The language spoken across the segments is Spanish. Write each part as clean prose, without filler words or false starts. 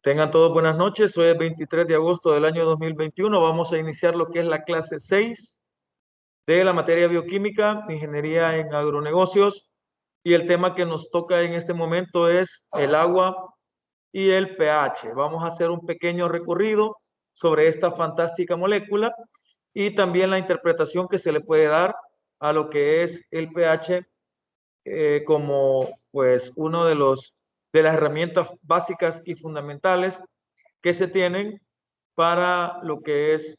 Tengan todos buenas noches. Hoy es 23 de agosto del año 2021. Vamos a iniciar lo que es la clase 6 de la materia bioquímica, ingeniería en agronegocios. Y el tema que nos toca en este momento es el agua y el pH. Vamos a hacer un pequeño recorrido sobre esta fantástica molécula y también la interpretación que se le puede dar a lo que es el pH como pues uno de las herramientas básicas y fundamentales que se tienen para lo que es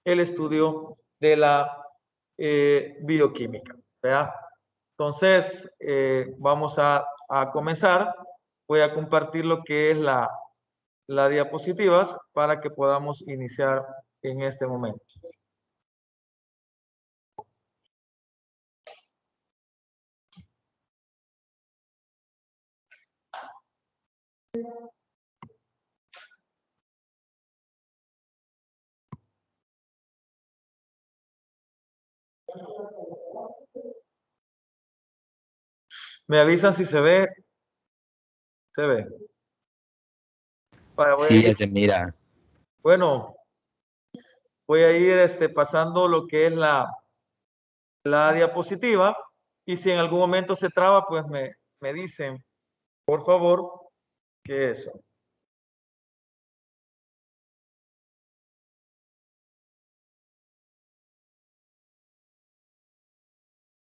el estudio de la bioquímica, ¿verdad? Entonces, vamos a comenzar. Voy a compartir lo que es la diapositivas para que podamos iniciar en este momento. Me avisan si se ve. Se ve. Sí, ya se mira. Bueno, voy a ir pasando lo que es la diapositiva y si en algún momento se traba, pues me dicen, por favor, que eso.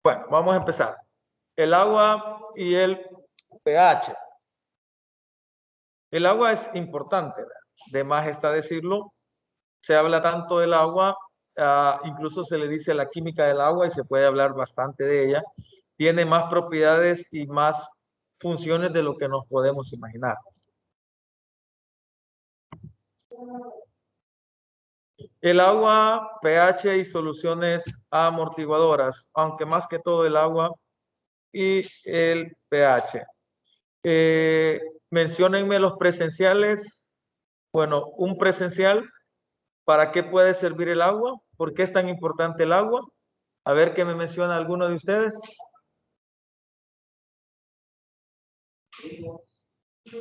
Bueno, vamos a empezar. El agua y el pH. El agua es importante, ¿verdad? De más está decirlo. Se habla tanto del agua, incluso se le dice la química del agua y se puede hablar bastante de ella. Tiene más propiedades y más funciones de lo que nos podemos imaginar. El agua, pH y soluciones amortiguadoras, aunque más que todo el agua y el pH. Menciónenme los presenciales. Bueno, un presencial, ¿para qué puede servir el agua? ¿Por qué es tan importante el agua? A ver qué me menciona alguno de ustedes.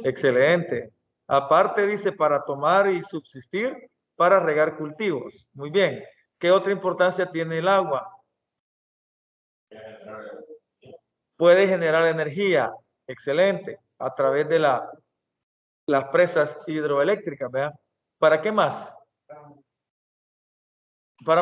Excelente. Aparte dice para tomar y subsistir, para regar cultivos. Muy bien. ¿Qué otra importancia tiene el agua? Puede generar energía. Excelente. A través de las presas hidroeléctricas, ¿verdad? ¿Para qué más? Para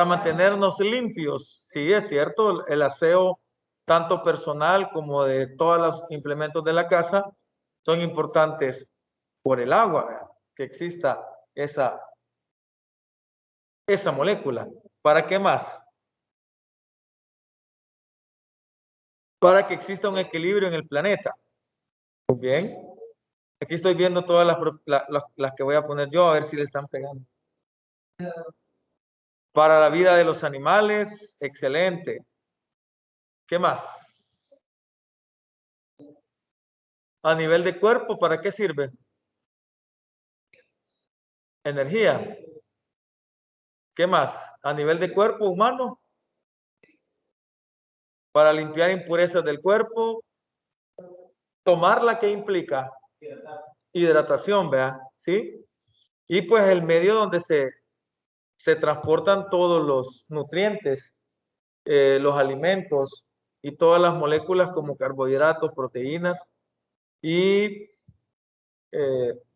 mantenernos limpios. Sí, es cierto, el aseo tanto personal como de todos los implementos de la casa son importantes por el agua, ¿verdad? Que exista esa molécula. ¿Para qué más? Para que exista un equilibrio en el planeta. Muy bien. Aquí estoy viendo todas las que voy a poner yo, a ver si le están pegando. Para la vida de los animales, excelente. ¿Qué más? A nivel de cuerpo, ¿para qué sirve? Energía. ¿Qué más? A nivel de cuerpo humano. Para limpiar impurezas del cuerpo. Tomarla, ¿qué implica? Hidratación, ¿verdad? ¿Sí? Y pues el medio donde se transportan todos los nutrientes, los alimentos y todas las moléculas como carbohidratos, proteínas y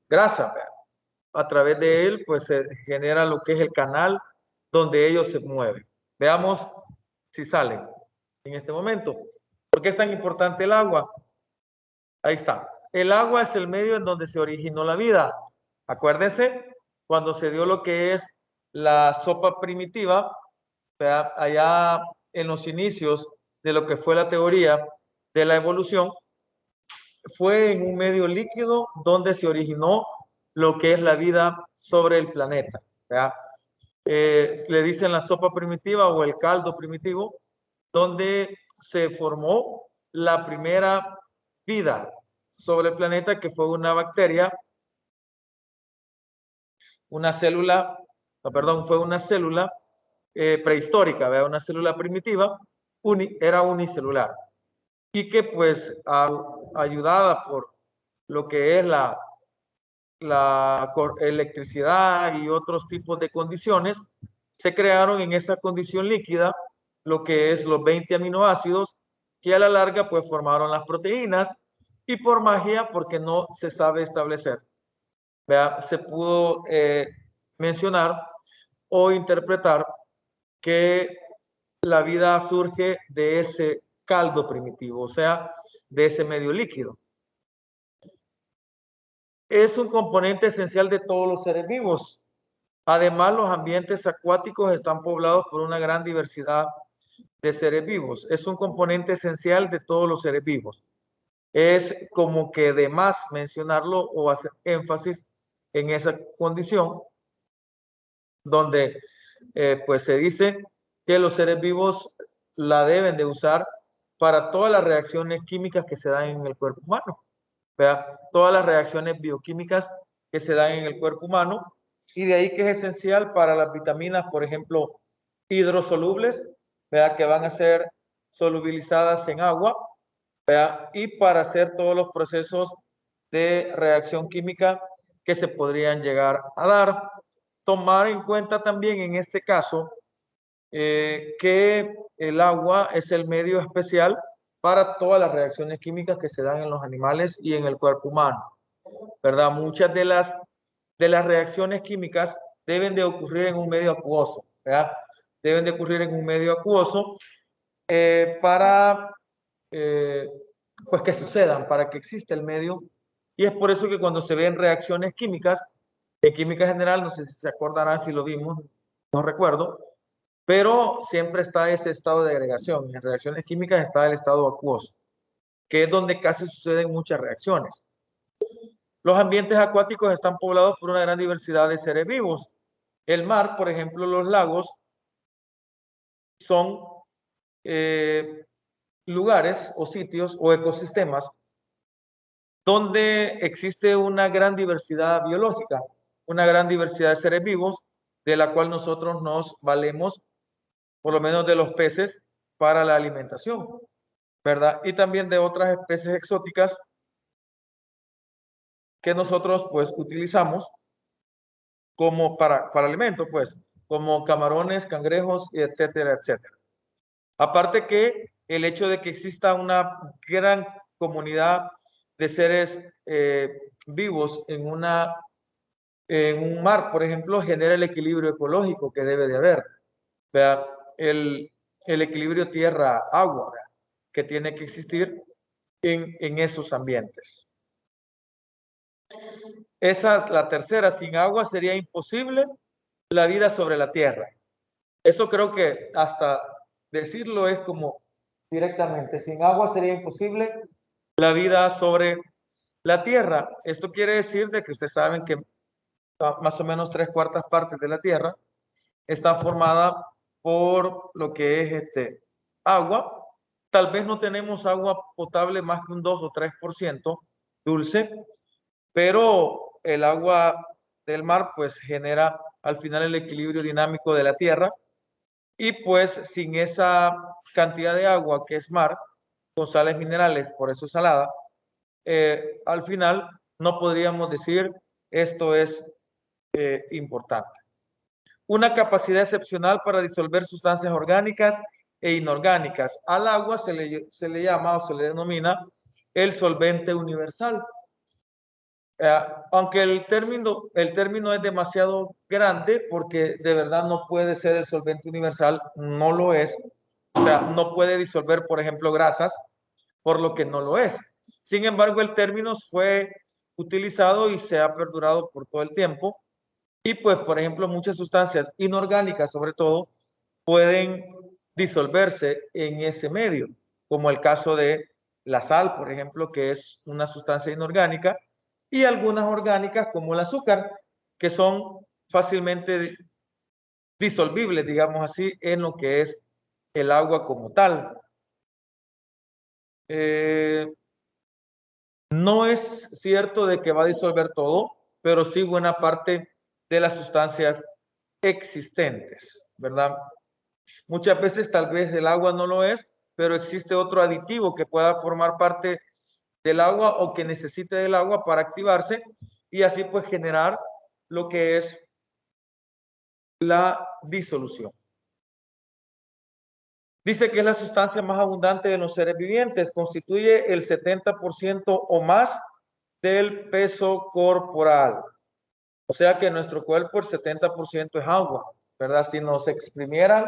grasa, ¿verdad? A través de él, pues se genera lo que es el canal donde ellos se mueven. Veamos si salen en este momento. ¿Por qué es tan importante el agua? Ahí está. El agua es el medio en donde se originó la vida. Acuérdense, cuando se dio lo que es la sopa primitiva, ¿verdad? Allá en los inicios de lo que fue la teoría de la evolución, fue en un medio líquido donde se originó lo que es la vida sobre el planeta, ¿verdad? Le dicen la sopa primitiva o el caldo primitivo, donde se formó la primera vida sobre el planeta, que fue una bacteria, una célula, no, perdón, fue una célula prehistórica, ¿verdad? Una célula primitiva, era unicelular, y que pues ayudada por lo que es la electricidad y otros tipos de condiciones, se crearon en esa condición líquida lo que es los 20 aminoácidos que a la larga pues formaron las proteínas y por magia, porque no se sabe establecer, ¿vea? Se pudo mencionar o interpretar que la vida surge de ese caldo primitivo, o sea, de ese medio líquido. Es un componente esencial de todos los seres vivos. Además, los ambientes acuáticos están poblados por una gran diversidad de seres vivos. Es un componente esencial de todos los seres vivos. Es como que de más mencionarlo o hacer énfasis en esa condición donde pues se dice que los seres vivos la deben de usar para todas las reacciones químicas que se dan en el cuerpo humano. ¿Verdad? Todas las reacciones bioquímicas que se dan en el cuerpo humano, y de ahí que es esencial para las vitaminas, por ejemplo, hidrosolubles, ¿verdad? Que van a ser solubilizadas en agua, ¿verdad? Y para hacer todos los procesos de reacción química que se podrían llegar a dar. Tomar en cuenta también en este caso que el agua es el medio especial para todas las reacciones químicas que se dan en los animales y en el cuerpo humano, ¿verdad? Muchas de las reacciones químicas deben de ocurrir en un medio acuoso, ¿verdad? Deben de ocurrir en un medio acuoso para pues que sucedan, para que exista el medio. Y es por eso que cuando se ven reacciones químicas, en química general, no sé si se acordarán, si lo vimos, no recuerdo, pero siempre está ese estado de agregación. En reacciones químicas está el estado acuoso, que es donde casi suceden muchas reacciones. Los ambientes acuáticos están poblados por una gran diversidad de seres vivos. El mar, por ejemplo, los lagos, son lugares o sitios o ecosistemas donde existe una gran diversidad biológica, una gran diversidad de seres vivos, de la cual nosotros nos valemos, por lo menos de los peces, para la alimentación, ¿verdad? Y también de otras especies exóticas que nosotros pues utilizamos como para alimento, pues, como camarones, cangrejos, etcétera, etcétera. Aparte que el hecho de que exista una gran comunidad de seres vivos en un mar, por ejemplo, genera el equilibrio ecológico que debe de haber. ¿Verdad? El equilibrio tierra-agua que tiene que existir en esos ambientes. Esa es la tercera. Sin agua sería imposible la vida sobre la tierra. Eso creo que hasta decirlo es como directamente. Sin agua sería imposible la vida sobre la tierra. Esto quiere decir de que ustedes saben que más o menos 3/4 partes de la tierra está formada por lo que es agua. Tal vez no tenemos agua potable más que un 2 o 3% dulce, pero el agua del mar pues genera al final el equilibrio dinámico de la tierra, y pues sin esa cantidad de agua que es mar, con sales minerales, por eso es salada, al final no podríamos decir esto es importante. Una capacidad excepcional para disolver sustancias orgánicas e inorgánicas. Al agua se le llama o se le denomina el solvente universal. Aunque el término es demasiado grande, porque de verdad no puede ser el solvente universal, no lo es. O sea, no puede disolver, por ejemplo, grasas, por lo que no lo es. Sin embargo, el término fue utilizado y se ha perdurado por todo el tiempo. Y pues, por ejemplo, muchas sustancias inorgánicas, sobre todo, pueden disolverse en ese medio, como el caso de la sal, por ejemplo, que es una sustancia inorgánica, y algunas orgánicas, como el azúcar, que son fácilmente disolvibles, digamos así, en lo que es el agua como tal. No es cierto de que va a disolver todo, pero sí buena parte de las sustancias existentes, ¿verdad? Muchas veces tal vez el agua no lo es, pero existe otro aditivo que pueda formar parte del agua o que necesite del agua para activarse y así pues generar lo que es la disolución. Dice que es la sustancia más abundante de los seres vivientes, constituye el 70% o más del peso corporal. O sea que en nuestro cuerpo el 70% es agua, ¿verdad? Si nos exprimieran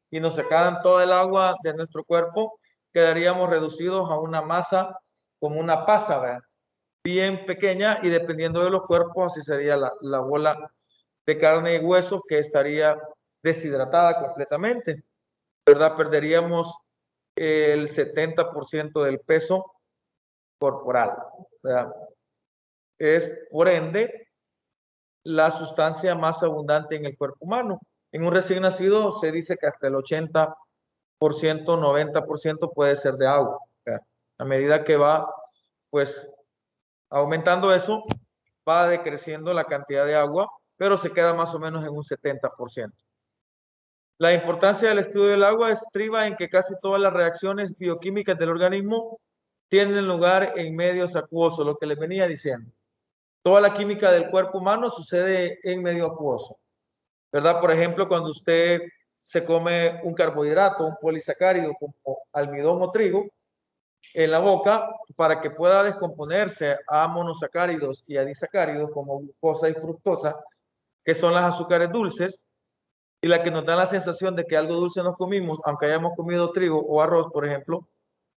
y nos sacaran toda el agua de nuestro cuerpo, quedaríamos reducidos a una masa como una pasa, ¿verdad? Bien pequeña y dependiendo de los cuerpos, así sería la bola de carne y huesos que estaría deshidratada completamente, ¿verdad? Perderíamos el 70% del peso corporal, ¿verdad? Es, por ende, la sustancia más abundante en el cuerpo humano. En un recién nacido se dice que hasta el 80%, 90% puede ser de agua. ¿Verdad? A medida que va, pues, aumentando eso, va decreciendo la cantidad de agua, pero se queda más o menos en un 70%. La importancia del estudio del agua estriba en que casi todas las reacciones bioquímicas del organismo tienen lugar en medios acuosos, lo que les venía diciendo. Toda la química del cuerpo humano sucede en medio acuoso, ¿verdad? Por ejemplo, cuando usted se come un carbohidrato, un polisacárido como almidón o trigo, en la boca, para que pueda descomponerse a monosacáridos y a disacáridos como glucosa y fructosa, que son las azúcares dulces, y la que nos da la sensación de que algo dulce nos comimos, aunque hayamos comido trigo o arroz, por ejemplo,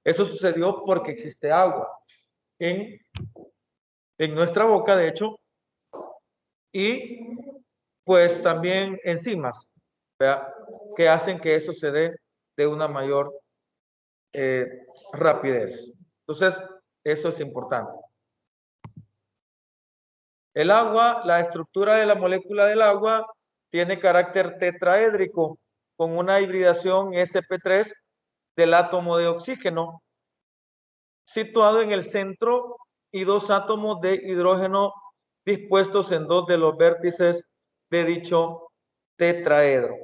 eso sucedió porque existe agua en nuestra boca, de hecho, y pues también enzimas, ¿verdad? Que hacen que eso se dé de una mayor rapidez. Entonces, eso es importante. El agua, la estructura de la molécula del agua tiene carácter tetraédrico con una hibridación sp3 del átomo de oxígeno situado en el centro y dos átomos de hidrógeno dispuestos en dos de los vértices de dicho tetraedro.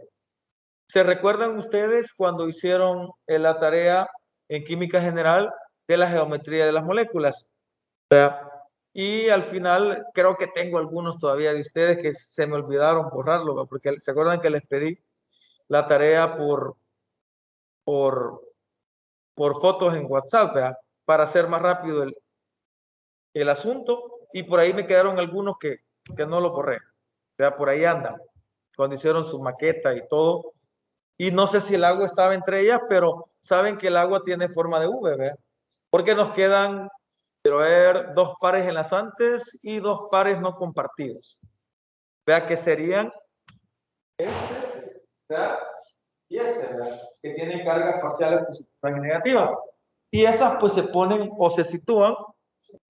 ¿Se recuerdan ustedes cuando hicieron la tarea en química general de la geometría de las moléculas? Y al final creo que tengo algunos todavía de ustedes que se me olvidaron borrarlo, porque se acuerdan que les pedí la tarea por fotos en WhatsApp, ¿verdad? Para hacer más rápido el asunto, y por ahí me quedaron algunos que no lo borré, ¿verdad? Por ahí andan, cuando hicieron su maqueta y todo. Y no sé si el agua estaba entre ellas, pero saben que el agua tiene forma de V, ¿verdad? Porque nos quedan, quiero ver, dos pares enlazantes y dos pares no compartidos. Vea que serían este, ¿verdad? Y este, ¿verdad? Que tienen cargas parciales positivas y negativas. Y esas pues se ponen o se sitúan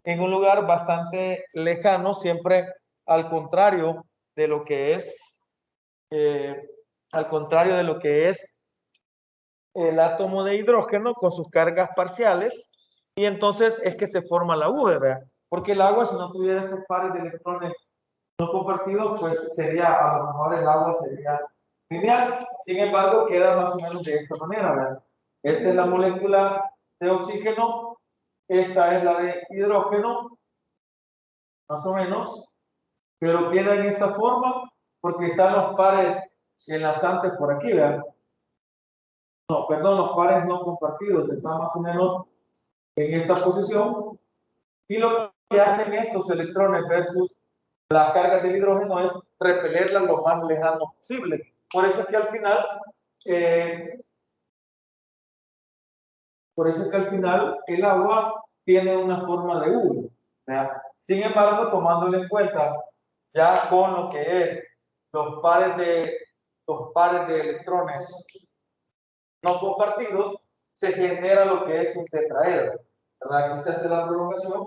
en un lugar bastante lejano, siempre al contrario de lo que es, el átomo de hidrógeno con sus cargas parciales, y entonces es que se forma la V, ¿verdad? Porque el agua, si no tuviera esos pares de electrones no compartidos, pues sería, a lo mejor el agua sería lineal. Sin embargo, queda más o menos de esta manera, ¿verdad? Esta es la molécula de oxígeno, esta es la de hidrógeno, más o menos, pero queda en esta forma porque están los pares enlazantes por aquí, ¿verdad? No, perdón, los pares no compartidos están más o menos en esta posición, y lo que hacen estos electrones versus las cargas del hidrógeno es repelerlas lo más lejano posible. Por eso es que al final, el agua tiene una forma de U, ¿verdad? Sin embargo, tomándole en cuenta ya con lo que es los pares de electrones no compartidos, se genera lo que es un tetraedro, ¿verdad? Aquí se hace la prolongación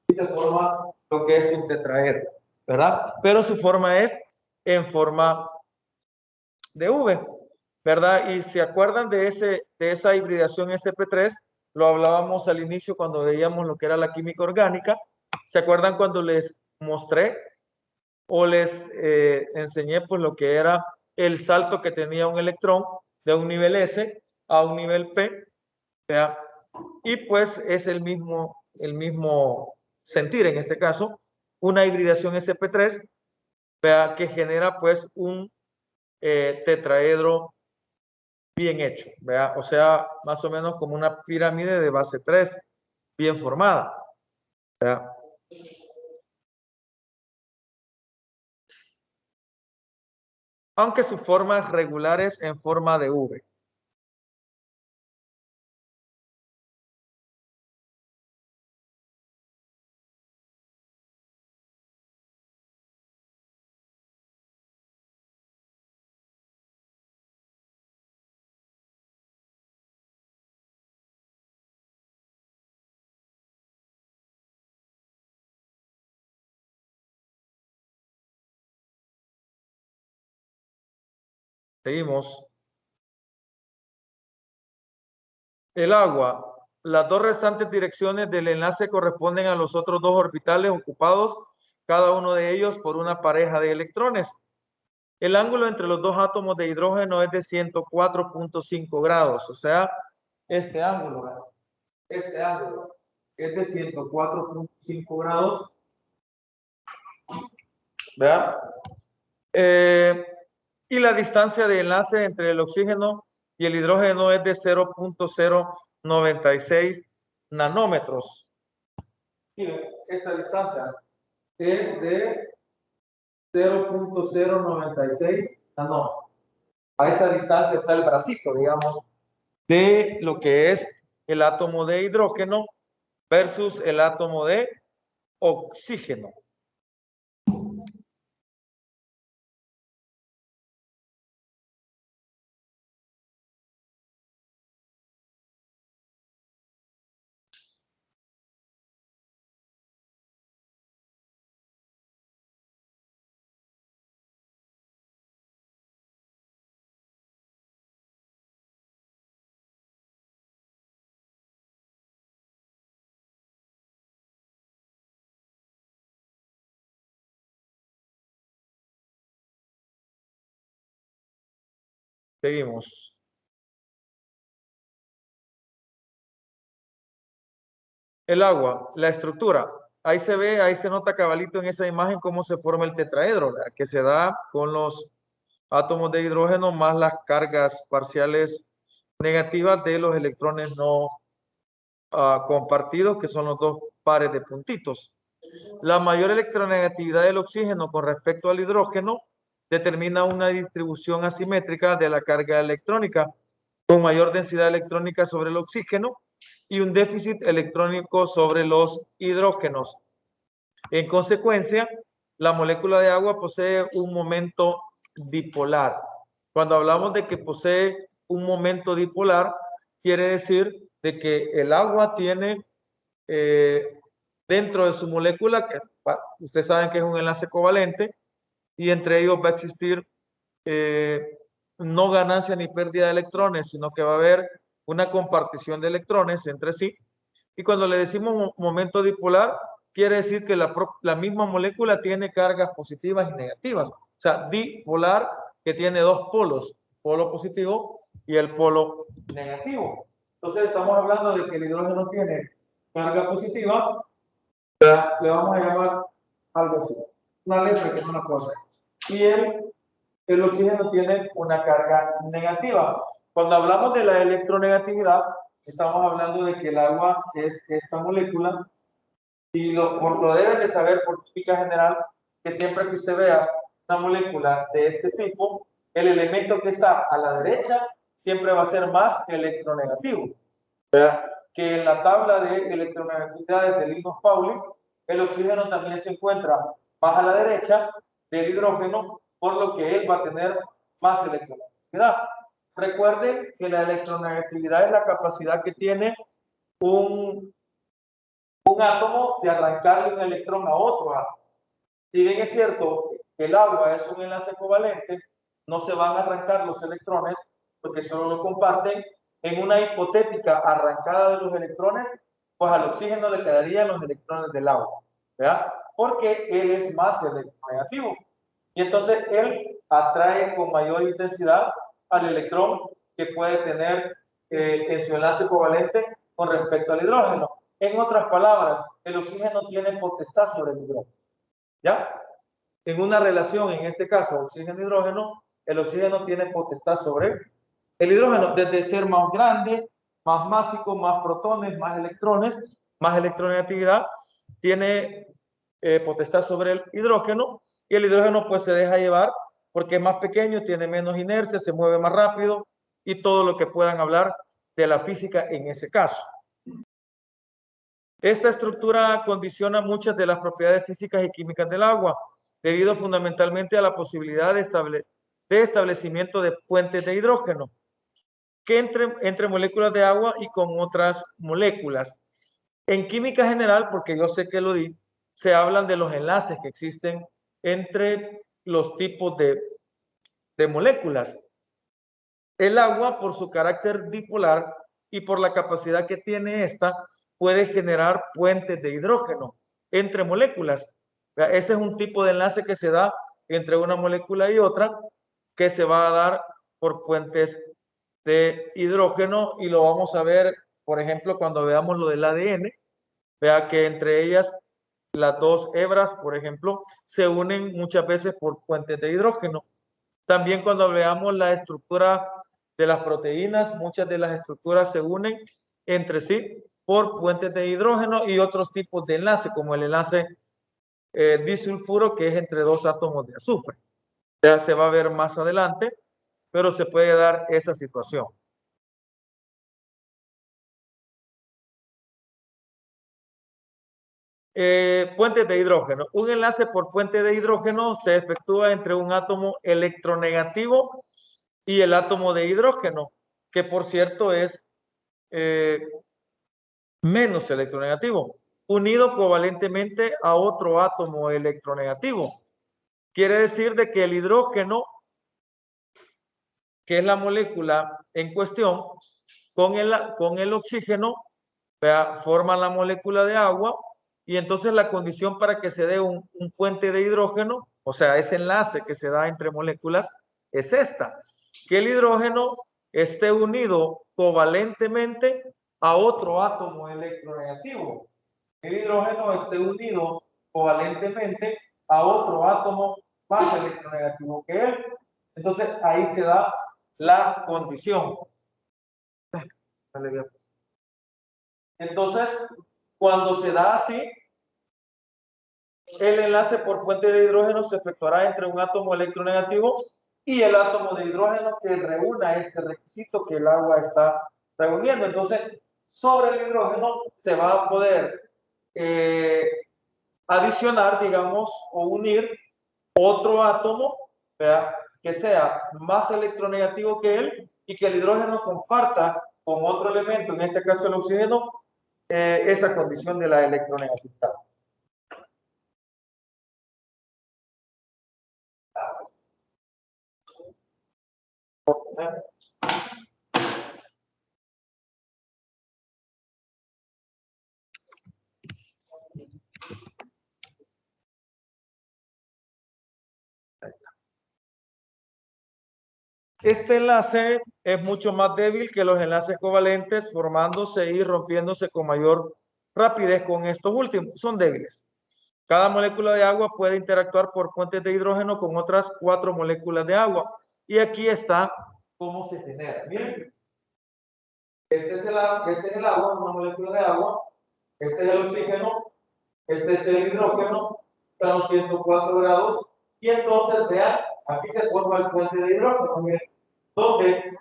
y se forma lo que es un tetraedro, ¿verdad? Pero su forma es en forma de V, ¿verdad? Y se acuerdan de esa hibridación sp3, lo hablábamos al inicio cuando veíamos lo que era la química orgánica. ¿Se acuerdan cuando les mostré o les enseñé pues lo que era el salto que tenía un electrón de un nivel S a un nivel P? ¿verdad? Y pues es el mismo el mismo sentir en este caso, una hibridación sp3, vea, que genera pues un tetraedro bien hecho, vea, o sea, más o menos como una pirámide de base 3 bien formada, vea. Aunque su forma es regular es en forma de V. Seguimos. El agua. Las dos restantes direcciones del enlace corresponden a los otros dos orbitales ocupados, cada uno de ellos por una pareja de electrones. El ángulo entre los dos átomos de hidrógeno es de 104.5 grados, o sea, este ángulo es de 104.5 grados, ¿verdad? Y la distancia de enlace entre el oxígeno y el hidrógeno es de 0.096 nanómetros. Miren, esta distancia es de 0.096 nanómetros. A esa distancia está el bracito, digamos, de lo que es el átomo de hidrógeno versus el átomo de oxígeno. Seguimos. El agua, la estructura. Ahí se ve, ahí se nota cabalito en esa imagen cómo se forma el tetraedro, ¿verdad? Que se da con los átomos de hidrógeno más las cargas parciales negativas de los electrones no compartidos, que son los dos pares de puntitos. La mayor electronegatividad del oxígeno con respecto al hidrógeno determina una distribución asimétrica de la carga electrónica, con mayor densidad electrónica sobre el oxígeno y un déficit electrónico sobre los hidrógenos. En consecuencia, la molécula de agua posee un momento dipolar. Cuando hablamos de que posee un momento dipolar, quiere decir de que el agua tiene dentro de su molécula, que ustedes saben que es un enlace covalente, y entre ellos va a existir no ganancia ni pérdida de electrones, sino que va a haber una compartición de electrones entre sí. Y cuando le decimos momento dipolar, quiere decir que la misma molécula tiene cargas positivas y negativas. O sea, dipolar, que tiene dos polos, polo positivo y el polo negativo. Entonces estamos hablando de que el hidrógeno tiene carga positiva, le vamos a llamar algo así, una letra que no la cosa. Y el oxígeno tiene una carga negativa. Cuando hablamos de la electronegatividad, estamos hablando de que el agua es esta molécula y lo deben de saber por química general, que siempre que usted vea una molécula de este tipo, el elemento que está a la derecha siempre va a ser más electronegativo. ¿Verdad? Que en la tabla de electronegatividades de Linus Pauling, el oxígeno también se encuentra más a la derecha del hidrógeno, por lo que él va a tener más electronegatividad. Recuerden que la electronegatividad es la capacidad que tiene un átomo de arrancarle un electrón a otro átomo. Si bien es cierto que el agua es un enlace covalente, no se van a arrancar los electrones porque solo lo comparten. En una hipotética arrancada de los electrones, pues al oxígeno le quedarían los electrones del agua, ¿verdad? Porque él es más electronegativo. Y entonces él atrae con mayor intensidad al electrón que puede tener en su enlace covalente con respecto al hidrógeno. En otras palabras, el oxígeno tiene potestad sobre el hidrógeno. ¿Ya? En una relación, en este caso, oxígeno-hidrógeno, el oxígeno tiene potestad sobre el hidrógeno, desde ser más grande, más másico, más protones, más electronegatividad, tiene potestad sobre el hidrógeno, y el hidrógeno pues se deja llevar porque es más pequeño, tiene menos inercia, se mueve más rápido, y todo lo que puedan hablar de la física en ese caso. Esta estructura condiciona muchas de las propiedades físicas y químicas del agua, debido fundamentalmente a la posibilidad de establecimiento de puentes de hidrógeno que entre moléculas de agua y con otras moléculas. En química general, porque yo sé que lo di, se hablan de los enlaces que existen entre los tipos de moléculas. El agua, por su carácter dipolar y por la capacidad que tiene esta, puede generar puentes de hidrógeno entre moléculas. Ese es un tipo de enlace que se da entre una molécula y otra, que se va a dar por puentes de hidrógeno, y lo vamos a ver, por ejemplo, cuando veamos lo del ADN. Vea que entre ellas las dos hebras, por ejemplo, se unen muchas veces por puentes de hidrógeno. También cuando veamos la estructura de las proteínas, muchas de las estructuras se unen entre sí por puentes de hidrógeno y otros tipos de enlace, como el enlace disulfuro, que es entre dos átomos de azufre. Ya se va a ver más adelante, pero se puede dar esa situación. Puentes de hidrógeno. Un enlace por puente de hidrógeno se efectúa entre un átomo electronegativo y el átomo de hidrógeno, que por cierto es menos electronegativo, unido covalentemente a otro átomo electronegativo. Quiere decir de que el hidrógeno, que es la molécula en cuestión, con el oxígeno, forman la molécula de agua, y entonces la condición para que se dé un puente de hidrógeno, o sea, ese enlace que se da entre moléculas, es esta, que el hidrógeno esté unido covalentemente a otro átomo electronegativo. El hidrógeno esté unido covalentemente a otro átomo más electronegativo que él. Entonces ahí se da la condición. Entonces, cuando se da así, el enlace por puente de hidrógeno se efectuará entre un átomo electronegativo y el átomo de hidrógeno que reúna este requisito que el agua está reuniendo. Entonces, sobre el hidrógeno se va a poder adicionar, digamos, o unir otro átomo, ¿verdad?, que sea más electronegativo que él, y que el hidrógeno comparta con otro elemento, en este caso el oxígeno, esa condición de la electronegatividad. Este enlace es mucho más débil que los enlaces covalentes, formándose y rompiéndose con mayor rapidez con estos últimos. Son débiles. Cada molécula de agua puede interactuar por puentes de hidrógeno con otras 4 moléculas de agua. Y aquí está cómo se genera. Miren, este es el agua, una molécula de agua. Este es el oxígeno. Este es el hidrógeno. Están los 104 grados. Y entonces, vean, aquí se forma el puente de hidrógeno. Miren, donde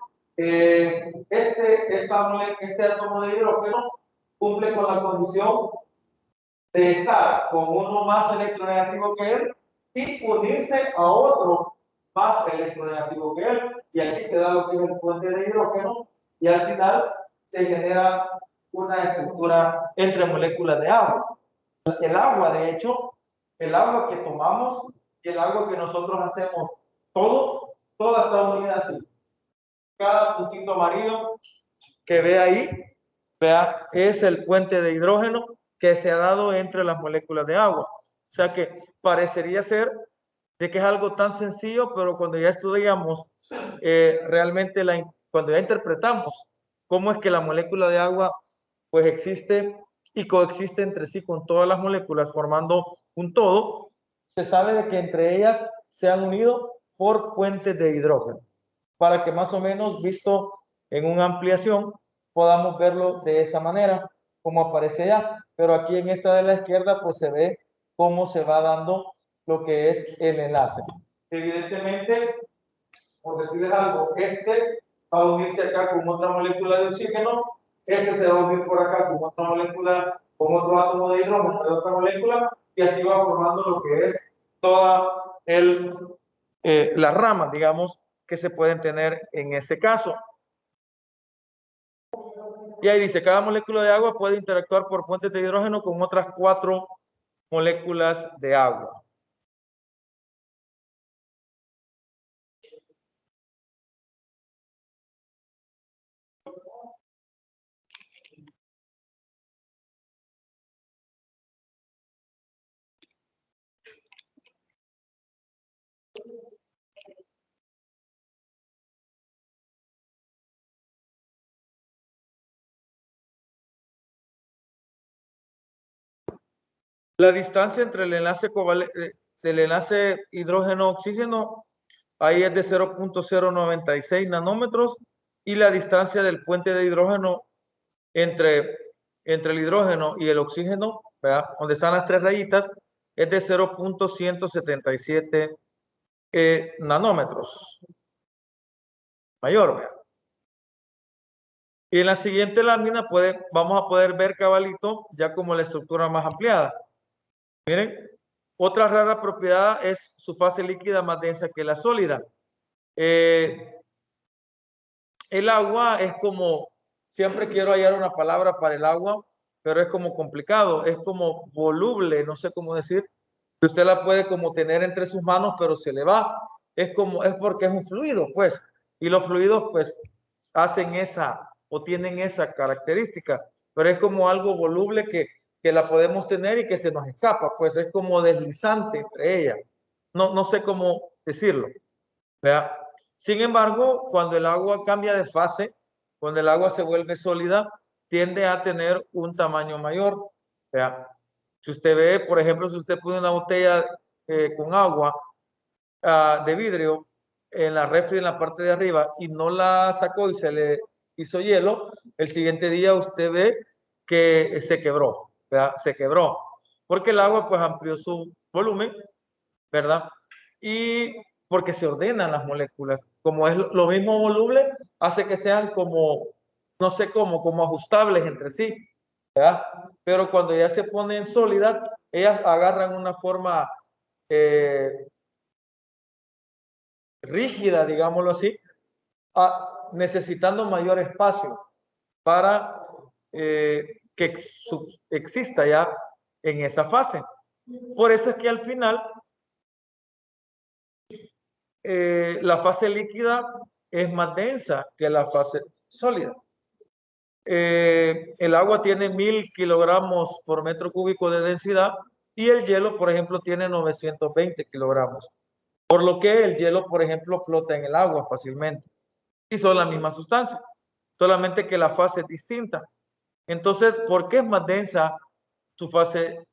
este átomo de hidrógeno cumple con la condición de estar con uno más electronegativo que él y unirse a otro más electronegativo que él. Y aquí se da lo que es el puente de hidrógeno, y al final se genera una estructura entre moléculas de agua. El agua, de hecho, el agua que tomamos y el agua que nosotros hacemos, toda está unida así. Cada puntito amarillo que ve ahí, vea, es el puente de hidrógeno que se ha dado entre las moléculas de agua. O sea que parecería ser de que es algo tan sencillo, pero cuando ya estudiamos realmente, cuando ya interpretamos cómo es que la molécula de agua pues existe y coexiste entre sí con todas las moléculas formando un todo, se sabe de que entre ellas se han unido por puentes de hidrógeno, para que más o menos visto en una ampliación podamos verlo de esa manera, como aparece allá. Pero aquí en esta de la izquierda, pues se ve cómo se va dando lo que es el enlace. Evidentemente, por decirles algo, este va a unirse acá con otra molécula de oxígeno, este se va a unir por acá con otra molécula, con otro átomo de hidrógeno de otra molécula, y así va formando lo que es toda las ramas, digamos, que se pueden tener en ese caso. Y ahí dice, cada molécula de agua puede interactuar por puentes de hidrógeno con otras 4 moléculas de agua. La distancia entre el enlace del enlace hidrógeno-oxígeno, ahí es de 0.096 nanómetros, y la distancia del puente de hidrógeno entre el hidrógeno y el oxígeno, ¿verdad?, donde están las 3 rayitas, es de 0.177 nanómetros. Mayor, ¿verdad? Y en la siguiente lámina vamos a poder ver cabalito ya como la estructura más ampliada. Miren, otra rara propiedad es su fase líquida más densa que la sólida. El agua es como, siempre quiero hallar una palabra para el agua, pero es como complicado, es como voluble, no sé cómo decir. Usted la puede como tener entre sus manos, pero se le va. Es porque es un fluido, pues. Y los fluidos, pues, hacen esa o tienen esa característica, pero es como algo voluble que la podemos tener y que se nos escapa, pues es como deslizante entre ellas. No sé cómo decirlo, ¿verdad? Sin embargo, cuando el agua cambia de fase, cuando el agua se vuelve sólida, tiende a tener un tamaño mayor, ¿verdad? Si usted ve, por ejemplo, si usted pone una botella con agua de vidrio en la refri en la parte de arriba y no la sacó y se le hizo hielo, el siguiente día usted ve que se quebró, ¿verdad? Se quebró, porque el agua pues amplió su volumen, ¿verdad? Y porque se ordenan las moléculas. Como es lo mismo voluble, hace que sean como, no sé cómo, como ajustables entre sí, ¿verdad? Pero cuando ya se ponen sólidas, ellas agarran una forma rígida, digámoslo así, necesitando mayor espacio para que exista ya en esa fase. Por eso es que al final la fase líquida es más densa que la fase sólida. El agua tiene 1000 kilogramos por metro cúbico de densidad y el hielo, por ejemplo, tiene 920 kilogramos. Por lo que el hielo, por ejemplo, flota en el agua fácilmente. Y son la misma sustancia, solamente que la fase es distinta. Entonces, ¿por qué es más densa su fase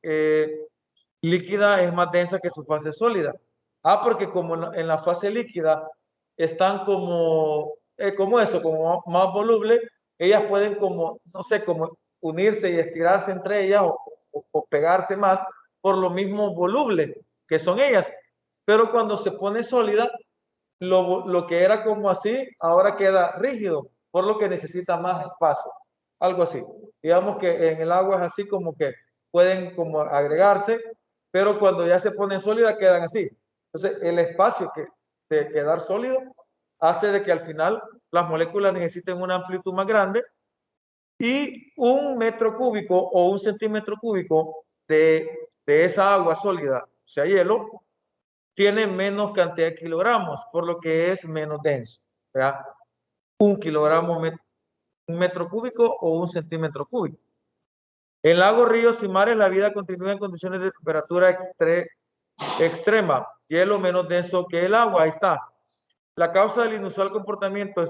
líquida? Es más densa que su fase sólida. Porque como en la fase líquida están como eso, como más voluble, ellas pueden como, no sé, como unirse y estirarse entre ellas o pegarse más por lo mismo voluble que son ellas. Pero cuando se pone sólida, lo que era como así, ahora queda rígido, por lo que necesita más espacio. Algo así. Digamos que en el agua es así como que pueden como agregarse, pero cuando ya se ponen sólidas quedan así. Entonces, el espacio de quedar sólido hace de que al final las moléculas necesiten una amplitud más grande y 1 metro cúbico o 1 centímetro cúbico de esa agua sólida, o sea, hielo, tiene menos cantidad de kilogramos, por lo que es menos denso, ¿verdad? 1 kilogramo, 1 metro cúbico o 1 centímetro cúbico. En lagos, ríos y mares la vida continúa en condiciones de temperatura extrema, hielo menos denso que el agua, ahí está. La causa del inusual comportamiento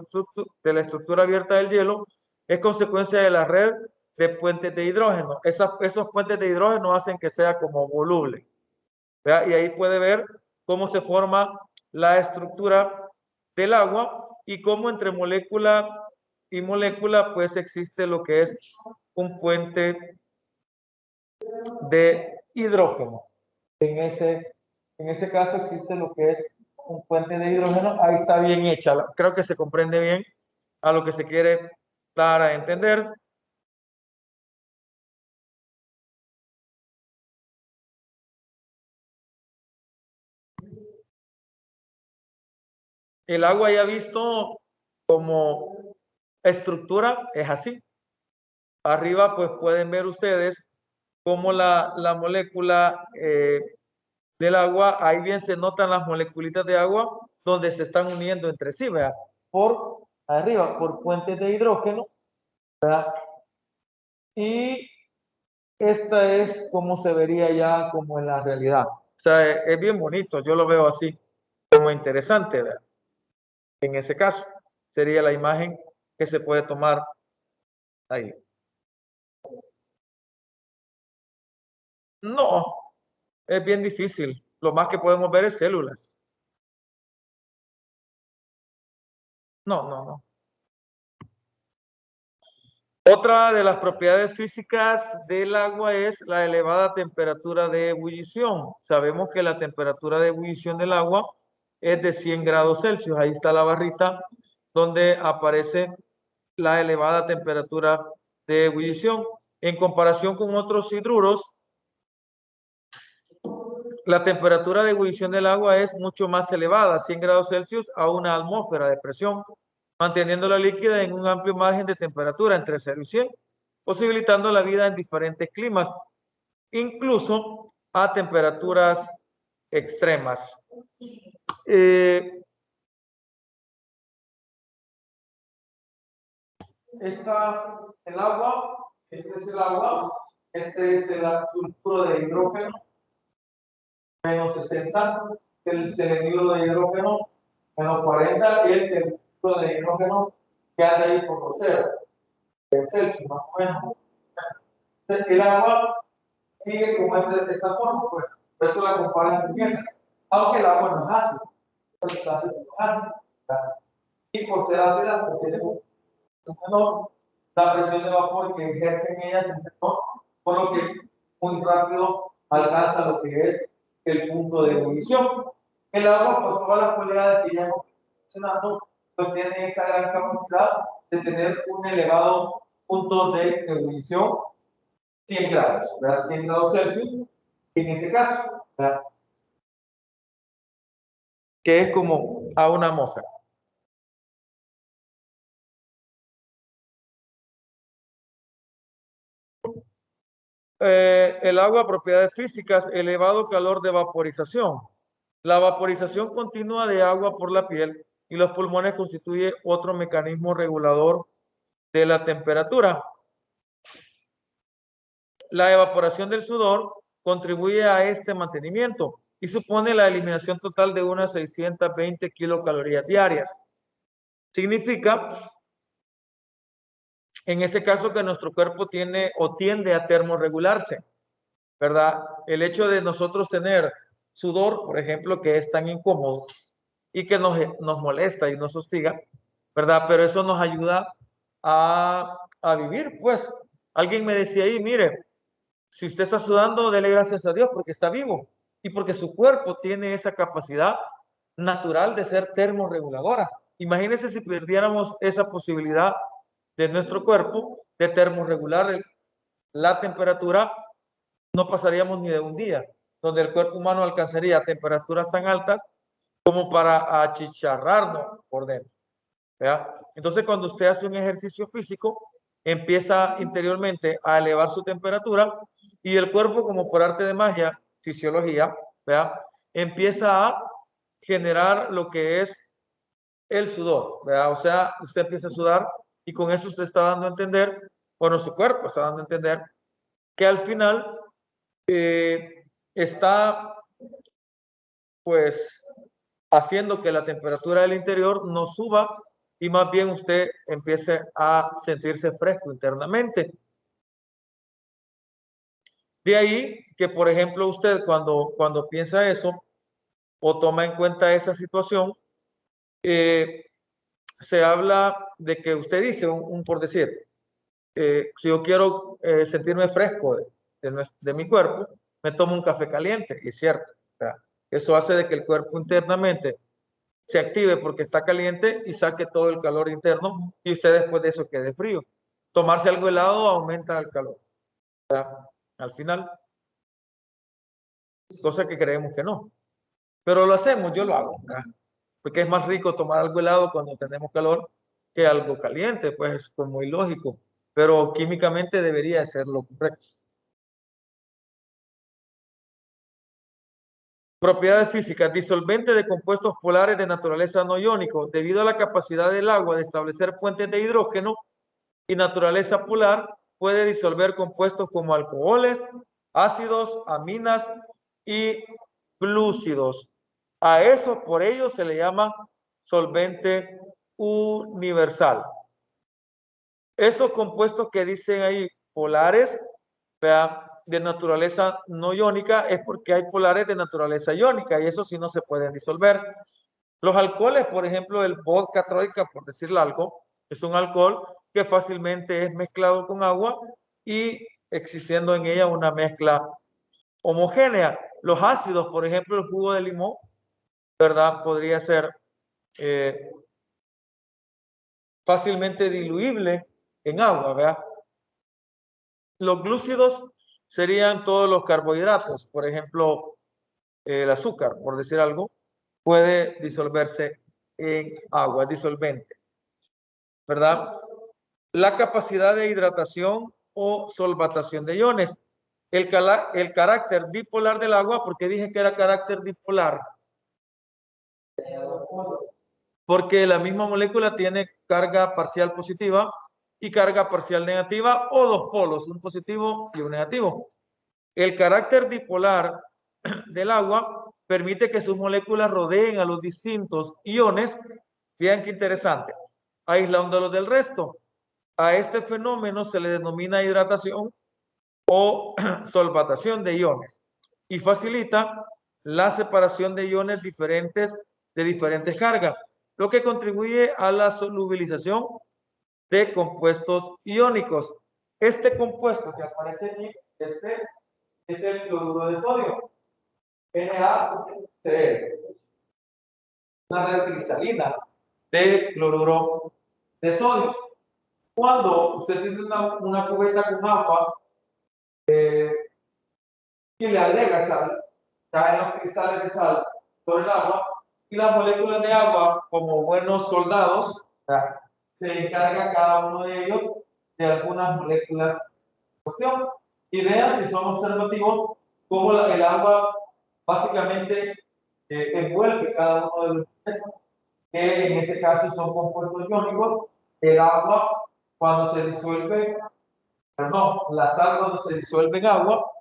de la estructura abierta del hielo es consecuencia de la red de puentes de hidrógeno. Esos puentes de hidrógeno hacen que sea como voluble. ¿Verdad? Y ahí puede ver cómo se forma la estructura del agua y cómo entre molécula y molécula pues existe lo que es un puente de hidrógeno. En ese caso existe lo que es un puente de hidrógeno. Ahí está bien hecha. Creo que se comprende bien a lo que se quiere dar a entender. El agua ya visto como estructura es así. Arriba pues pueden ver ustedes cómo la molécula del agua, ahí bien se notan las moleculitas de agua donde se están uniendo entre sí, ¿verdad? Por arriba, por puentes de hidrógeno, ¿verdad? Y esta es como se vería ya como en la realidad. O sea, es bien bonito, yo lo veo así, como interesante, ¿verdad? En ese caso, sería la imagen que se puede tomar ahí. No, es bien difícil. Lo más que podemos ver es células. No, no, no. Otra de las propiedades físicas del agua es la elevada temperatura de ebullición. Sabemos que la temperatura de ebullición del agua es de 100 grados Celsius. Ahí está la barrita donde aparece la elevada temperatura de ebullición. En comparación con otros hidruros, la temperatura de ebullición del agua es mucho más elevada, 100 grados Celsius a una atmósfera de presión, manteniendo la líquida en un amplio margen de temperatura entre 0 y 100, posibilitando la vida en diferentes climas, incluso a temperaturas extremas. El agua, este es el agua, este es el sulfuro de hidrógeno, menos 60, el selenuro de hidrógeno, menos 40, y el teluro de hidrógeno que anda ahí por los ceros, de Celsius, más o menos. El agua sigue como esta forma, pues por eso la comparan con esa, aunque el agua no es ácida, las clases son ácidas, y por ser ácida, pues tiene un menor la presión de vapor que ejercen ellas es menor, por lo que muy rápido alcanza lo que es el punto de ebullición. El agua, por todas las cualidades que ya hemos mencionado, pues tiene esa gran capacidad de tener un elevado punto de ebullición, 100 grados, ¿verdad? 100 grados Celsius, en ese caso, ¿verdad? Que es como a una atmósfera. El agua, propiedades físicas, elevado calor de vaporización. La vaporización continua de agua por la piel y los pulmones constituye otro mecanismo regulador de la temperatura. La evaporación del sudor contribuye a este mantenimiento y supone la eliminación total de unas 620 kilocalorías diarias. Significa, en ese caso, que nuestro cuerpo tiene o tiende a termorregularse, ¿verdad? El hecho de nosotros tener sudor, por ejemplo, que es tan incómodo y que nos molesta y nos hostiga, ¿verdad? Pero eso nos ayuda a vivir, pues. Alguien me decía ahí, mire, si usted está sudando, dele gracias a Dios porque está vivo y porque su cuerpo tiene esa capacidad natural de ser termorreguladora. Imagínense si perdiéramos esa posibilidad de nuestro cuerpo de termorregular la temperatura, no pasaríamos ni de un día, donde el cuerpo humano alcanzaría temperaturas tan altas como para achicharrarnos por dentro. ¿Verdad? Entonces, cuando usted hace un ejercicio físico, empieza interiormente a elevar su temperatura y el cuerpo, como por arte de magia, fisiología, ¿verdad? Empieza a generar lo que es el sudor, ¿verdad? O sea, usted empieza a sudar y con eso usted está dando a entender, bueno, su cuerpo está dando a entender que al final está, pues, haciendo que la temperatura del interior no suba y más bien usted empiece a sentirse fresco internamente. De ahí que, por ejemplo, usted cuando piensa eso o toma en cuenta esa situación, se habla de que usted dice, por decir, si yo quiero sentirme fresco de mi cuerpo, me tomo un café caliente, y es cierto. O sea, eso hace de que el cuerpo internamente se active porque está caliente y saque todo el calor interno y usted después de eso quede frío. Tomarse algo helado aumenta el calor. O sea, al final, cosa que creemos que no. Pero lo hacemos, yo lo hago, ¿verdad? Porque es más rico tomar algo helado cuando tenemos calor que algo caliente, pues es muy lógico. Pero químicamente debería ser lo correcto. Propiedades físicas. Disolvente de compuestos polares de naturaleza no iónico. Debido a la capacidad del agua de establecer puentes de hidrógeno y naturaleza polar, puede disolver compuestos como alcoholes, ácidos, aminas y glúcidos. A eso, por ello, se le llama solvente universal. Esos compuestos que dicen ahí polares, vea, de naturaleza no iónica, es porque hay polares de naturaleza iónica y eso sí no se pueden disolver. Los alcoholes, por ejemplo, el vodka troika, por decirle algo, es un alcohol que fácilmente es mezclado con agua y existiendo en ella una mezcla homogénea. Los ácidos, por ejemplo, el jugo de limón, ¿verdad? Podría ser eh, fácilmente diluible en agua, ¿verdad? Los glúcidos serían todos los carbohidratos, por ejemplo, el azúcar, por decir algo, puede disolverse en agua, disolvente, ¿verdad? La capacidad de hidratación o solvatación de iones. El carácter dipolar del agua, ¿por qué dije que era carácter dipolar? Porque la misma molécula tiene carga parcial positiva y carga parcial negativa o dos polos, un positivo y un negativo. El carácter dipolar del agua permite que sus moléculas rodeen a los distintos iones. Vean qué interesante, aislándolos del resto. A este fenómeno se le denomina hidratación o solvatación de iones y facilita la separación de iones diferentes de diferentes cargas, lo que contribuye a la solubilización de compuestos iónicos. Este compuesto que aparece aquí, este es el cloruro de sodio, NaCl, una red cristalina de cloruro de sodio. Cuando usted tiene una cubeta con agua y le agrega sal, caen los cristales de sal sobre el agua y las moléculas de agua, como buenos soldados, se encarga cada uno de ellos de algunas moléculas de cuestión. Y vean si son observativos cómo el agua básicamente envuelve cada uno de los procesos, que en ese caso son compuestos iónicos. El agua, cuando se disuelve, perdón, la sal cuando se disuelve en agua,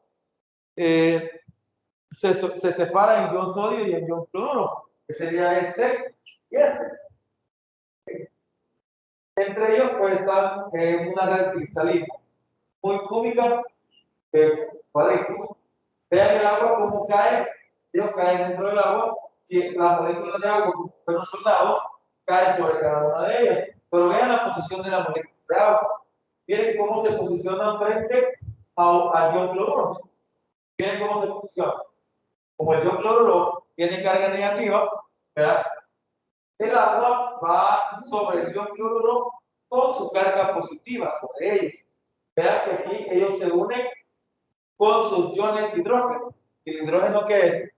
se separa en ion sodio y en ion cloruro, que sería este y este. Entre ellos pues están una red cristalina muy cúbica, cuadrícula. Vean el agua cómo cae, ellos caen dentro del agua y las moléculas de agua, como fueron soldados, caen sobre cada una de ellas. Pero vean la posición de la molécula de agua. Miren cómo se posicionan frente al ion cloruro. Miren cómo se posicionan. Como el ion cloruro tiene carga negativa, ¿verdad? El agua va sobre el ion cloruro con su carga positiva sobre ellos. Vean que aquí ellos se unen con sus iones hidrógeno. ¿Y el hidrógeno qué es?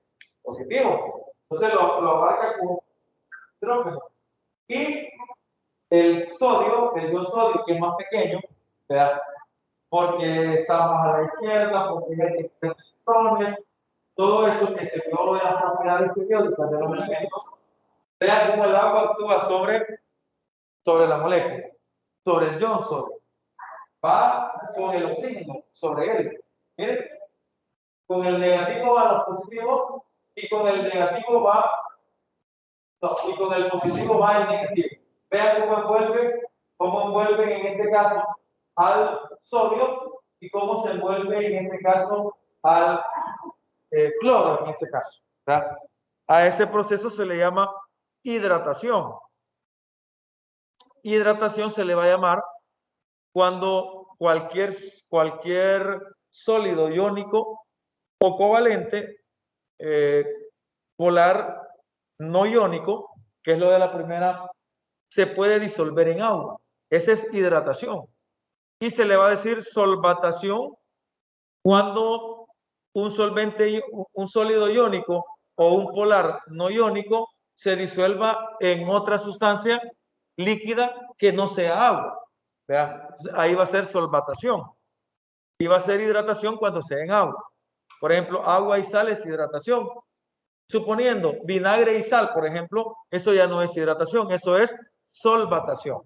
Positivo. Entonces lo abarca con hidrógeno. Y el sodio, el ion sodio, que es más pequeño, ¿verdad? Porque está más a la izquierda, porque hay electrones, todo eso que se vio de las propiedades periódicas de los elementos. Vean cómo el agua actúa sobre la molécula, sobre el ion sodio. Va con el oxígeno sobre él. Miren, con el negativo va los positivos y con el negativo va, no, y con el positivo va el negativo. Vean cómo envuelven en este caso al sodio y cómo se envuelve en este caso al cloro, en este caso, ¿verdad? A ese proceso se le llama hidratación. Hidratación se le va a llamar cuando cualquier sólido iónico o covalente, polar no iónico, que es lo de la primera, se puede disolver en agua. Esa es hidratación. Y se le va a decir solvatación cuando un solvente, un sólido iónico o un polar no iónico se disuelva en otra sustancia líquida que no sea agua. ¿Verdad? Ahí va a ser solvatación. Y va a ser hidratación cuando sea en agua. Por ejemplo, agua y sal es hidratación. Suponiendo vinagre y sal, por ejemplo, eso ya no es hidratación, eso es solvatación.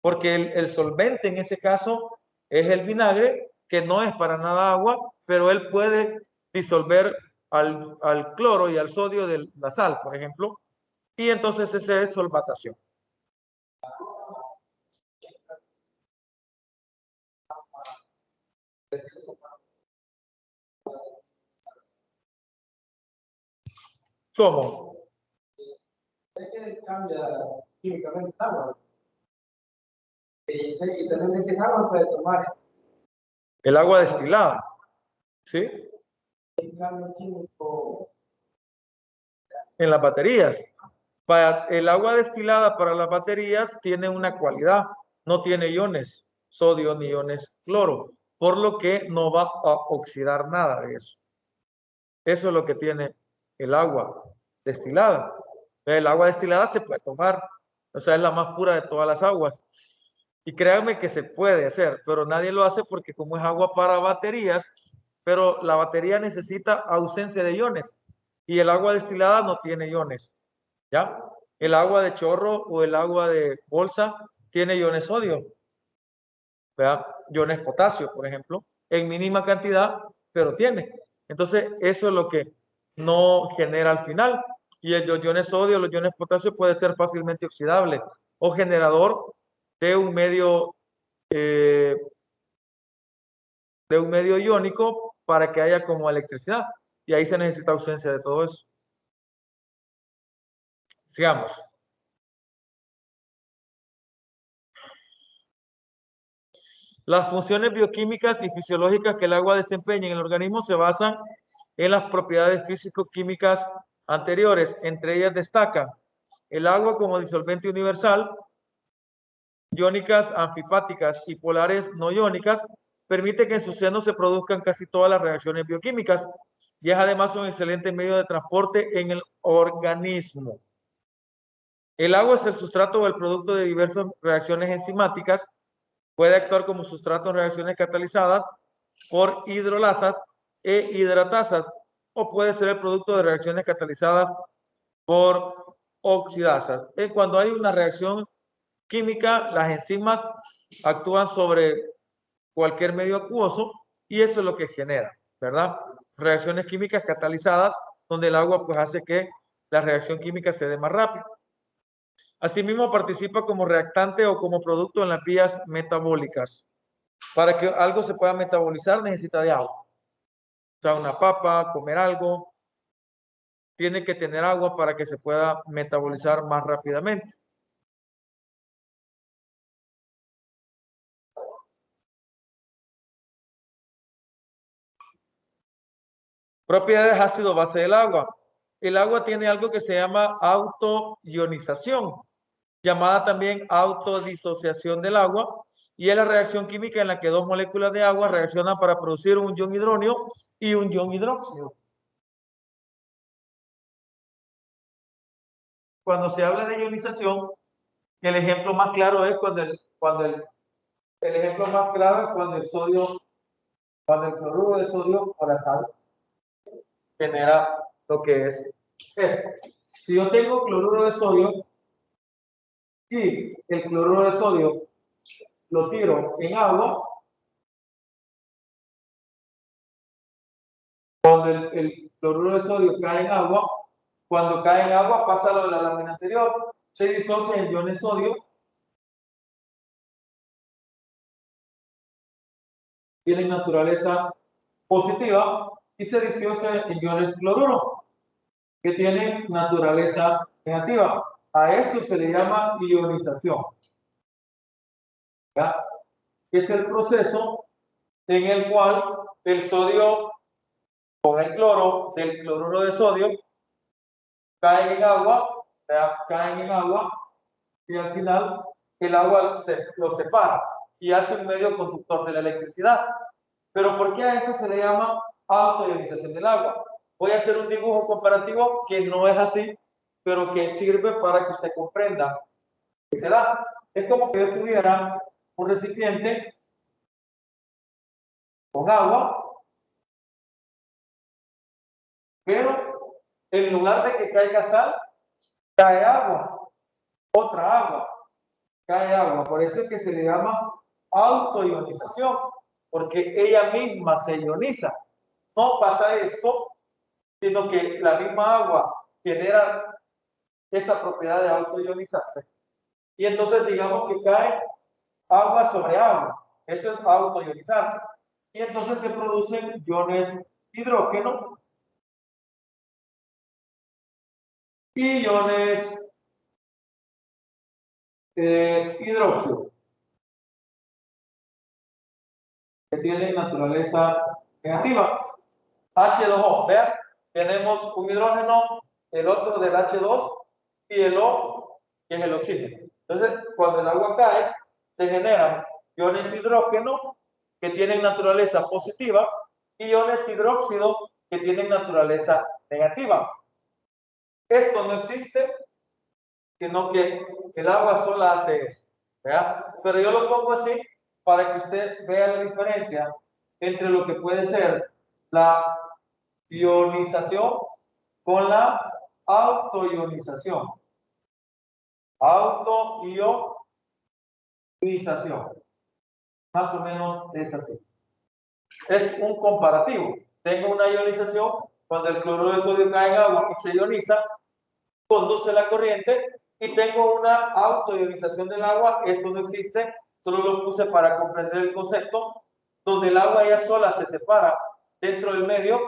Porque el solvente en ese caso es el vinagre, que no es para nada agua, pero él puede disolver al cloro y al sodio de la sal, por ejemplo, y entonces ese es solvatación. ¿Cómo? Es que cambia químicamente el agua. Y también es que el agua puede tomar El agua destilada, ¿sí? el cambio químico. En las baterías. El agua destilada para las baterías tiene una cualidad, no tiene iones sodio ni iones cloro, por lo que no va a oxidar nada de eso. Eso es lo que tiene el agua destilada. El agua destilada se puede tomar, o sea, es la más pura de todas las aguas. Y créanme que se puede hacer, pero nadie lo hace porque como es agua para baterías, pero la batería necesita ausencia de iones y el agua destilada no tiene iones. ¿Ya? El agua de chorro o el agua de bolsa tiene iones sodio, ¿verdad? Iones potasio, por ejemplo, en mínima cantidad, pero tiene. Entonces, eso es lo que no genera al final. Y los iones sodio, los iones potasio puede ser fácilmente oxidable o generador de un medio eh, iónico para que haya como electricidad. Y ahí se necesita ausencia de todo eso. Sigamos. Las funciones bioquímicas y fisiológicas que el agua desempeña en el organismo se basan en las propiedades físico-químicas anteriores. Entre ellas destacan el agua como disolvente universal, iónicas, anfipáticas y polares no iónicas, permite que en su seno se produzcan casi todas las reacciones bioquímicas y es además un excelente medio de transporte en el organismo. El agua es el sustrato o el producto de diversas reacciones enzimáticas. Puede actuar como sustrato en reacciones catalizadas por hidrolasas e hidratasas o puede ser el producto de reacciones catalizadas por oxidasas. Cuando hay una reacción química, las enzimas actúan sobre cualquier medio acuoso y eso es lo que genera, ¿verdad? Reacciones químicas catalizadas donde el agua pues hace que la reacción química se dé más rápido. Asimismo, participa como reactante o como producto en las vías metabólicas. Para que algo se pueda metabolizar necesita de agua. O sea, una papa, comer algo, tiene que tener agua para que se pueda metabolizar más rápidamente. Propiedades ácido-base del agua. El agua tiene algo que se llama autoionización, llamada también autodisociación del agua, y es la reacción química en la que dos moléculas de agua reaccionan para producir un ion hidróneo y un ion hidróxido. Cuando se habla de ionización, el ejemplo más claro es cuando el ejemplo más claro es cuando el sodio, cuando el cloruro de sodio o la sal genera lo que es esto. Si yo tengo cloruro de sodio y el cloruro de sodio lo tiro en agua, cuando el cloruro de sodio cae en agua, cuando cae en agua pasa lo de la lámina anterior, se disocia en iones sodio tienen naturaleza positiva, y se disocia en iones cloruro, que tienen naturaleza negativa. A esto se le llama ionización. ¿Ya? Es el proceso en el cual el sodio con el cloro del cloruro de sodio caen en agua, caen en agua, y al final el agua lo separa y hace un medio conductor de la electricidad. Pero ¿por qué a esto se le llama autoionización del agua? Voy a hacer un dibujo comparativo que no es así, pero que sirve para que usted comprenda qué se da. Es como que yo tuviera un recipiente con agua, pero en lugar de que caiga sal, cae agua, otra agua, cae agua. Por eso es que se le llama autoionización, porque ella misma se ioniza. No pasa esto, sino que la misma agua genera esa propiedad de autoionizarse. Y entonces digamos que cae agua sobre agua. Eso es autoionizarse. Y entonces se producen iones hidrógeno y iones hidróxido, que tienen naturaleza negativa. H2O, vean, tenemos un hidrógeno, el otro del H2 y el O, que es el oxígeno. Entonces, cuando el agua cae, se generan iones hidrógeno que tienen naturaleza positiva y iones hidróxido que tienen naturaleza negativa. Esto no existe, sino que el agua sola hace eso, ¿verdad? Pero yo lo pongo así para que usted vea la diferencia entre lo que puede ser la ionización con la autoionización. Autoionización. Más o menos es así. Es un comparativo. Tengo una ionización cuando el cloruro de sodio cae en agua y se ioniza, conduce la corriente, y tengo una autoionización del agua. Esto no existe, solo lo puse para comprender el concepto, donde el agua ya sola se separa dentro del medio,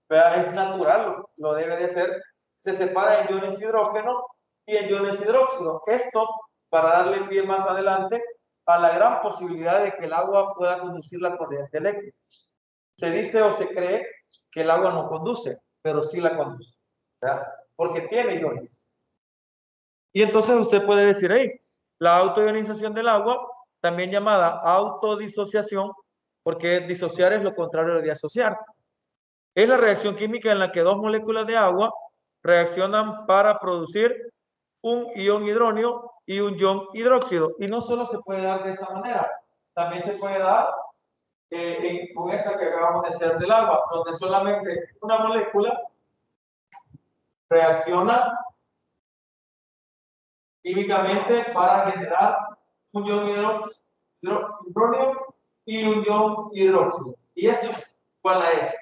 es natural, lo debe de ser, se separa en iones hidrógeno y en iones hidróxido. Esto para darle pie más adelante a la gran posibilidad de que el agua pueda conducir la corriente eléctrica. Se dice o se cree que el agua no conduce, pero sí la conduce, ¿verdad? Porque tiene iones. Y entonces usted puede decir ahí, la autoionización del agua, también llamada autodisociación, porque disociar es lo contrario de asociar. Es la reacción química en la que dos moléculas de agua reaccionan para producir un ion hidrógeno y un ion hidróxido. Y no solo se puede dar de esta manera, también se puede dar con esa que acabamos de hacer del agua, donde solamente una molécula reacciona químicamente para generar un ion hidrógeno y un ion hidróxido. Y esto es igual a esto.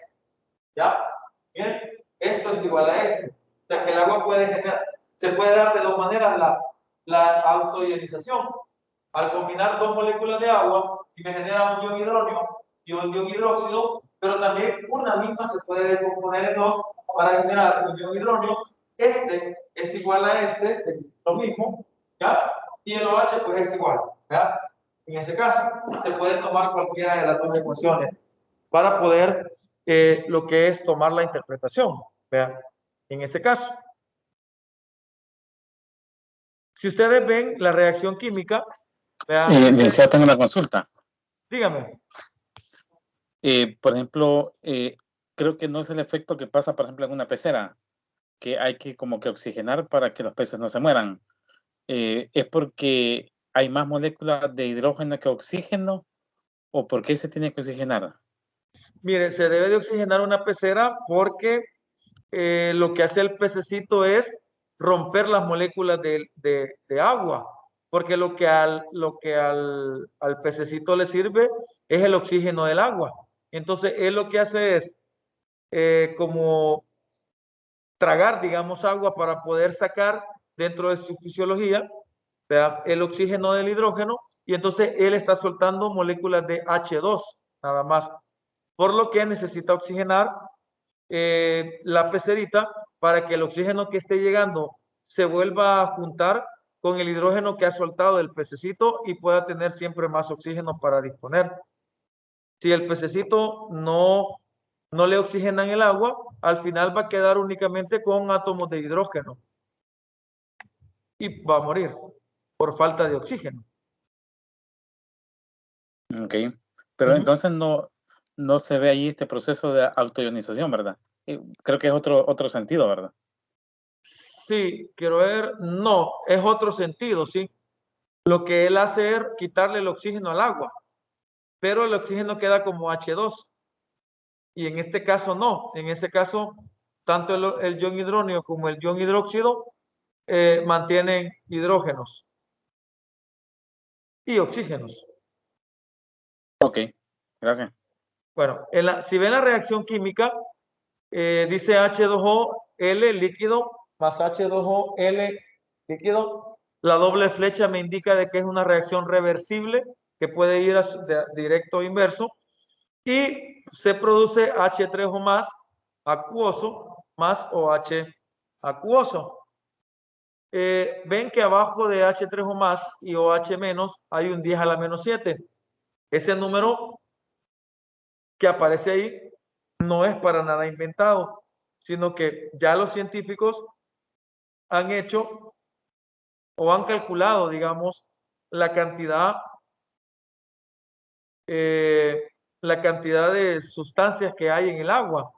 ¿Ya? Bien, esto es igual a esto. O sea que el agua puede generar, se puede dar de dos maneras la autoionización. Al combinar dos moléculas de agua y me genera un ion hidrógeno y un ion hidróxido, pero también una misma se puede descomponer en dos para generar un ion hidrógeno. Este es igual a este, es lo mismo, ¿ya? Y el OH pues es igual, ¿ya? En ese caso, se puede tomar cualquiera de las dos ecuaciones para poder lo que es tomar la interpretación, ¿vea? En ese caso. Si ustedes ven la reacción química, licenciado, tengo una consulta. Dígame. Por ejemplo, creo que no es el efecto que pasa, por ejemplo, en una pecera, que hay que como que oxigenar para que los peces no se mueran. ¿Es porque hay más moléculas de hidrógeno que oxígeno o por qué se tiene que oxigenar? Mire, se debe de oxigenar una pecera porque lo que hace el pececito es romper las moléculas de agua, porque lo que al pececito le sirve es el oxígeno del agua. Entonces, él lo que hace es como tragar, digamos, agua para poder sacar dentro de su fisiología, ¿verdad?, el oxígeno del hidrógeno, y entonces él está soltando moléculas de H2. nada más. Por lo que necesita oxigenar la pecerita para que el oxígeno que esté llegando se vuelva a juntar con el hidrógeno que ha soltado el pececito y pueda tener siempre más oxígeno para disponer. Si el pececito no le oxigenan el agua, al final va a quedar únicamente con átomos de hidrógeno y va a morir por falta de oxígeno. Ok, pero entonces no se ve ahí este proceso de autoionización, ¿verdad? Creo que es otro sentido, ¿verdad? Sí, quiero ver, no, es otro sentido, sí. Lo que él hace es quitarle el oxígeno al agua, pero el oxígeno queda como H2. Y en este caso no, en ese caso tanto el ion hidróneo como el ion hidróxido mantienen hidrógenos y oxígenos. Ok, gracias. Bueno, si ven la reacción química, dice H2O-L líquido más H2O-L líquido. La doble flecha me indica de que es una reacción reversible que puede ir directo o inverso. Y se produce H3O más acuoso más OH acuoso. Ven que abajo de H3O más y OH menos hay un 10 a la menos 7. Ese número que aparece ahí no es para nada inventado, sino que ya los científicos han hecho o han calculado, digamos, la cantidad de sustancias que hay en el agua,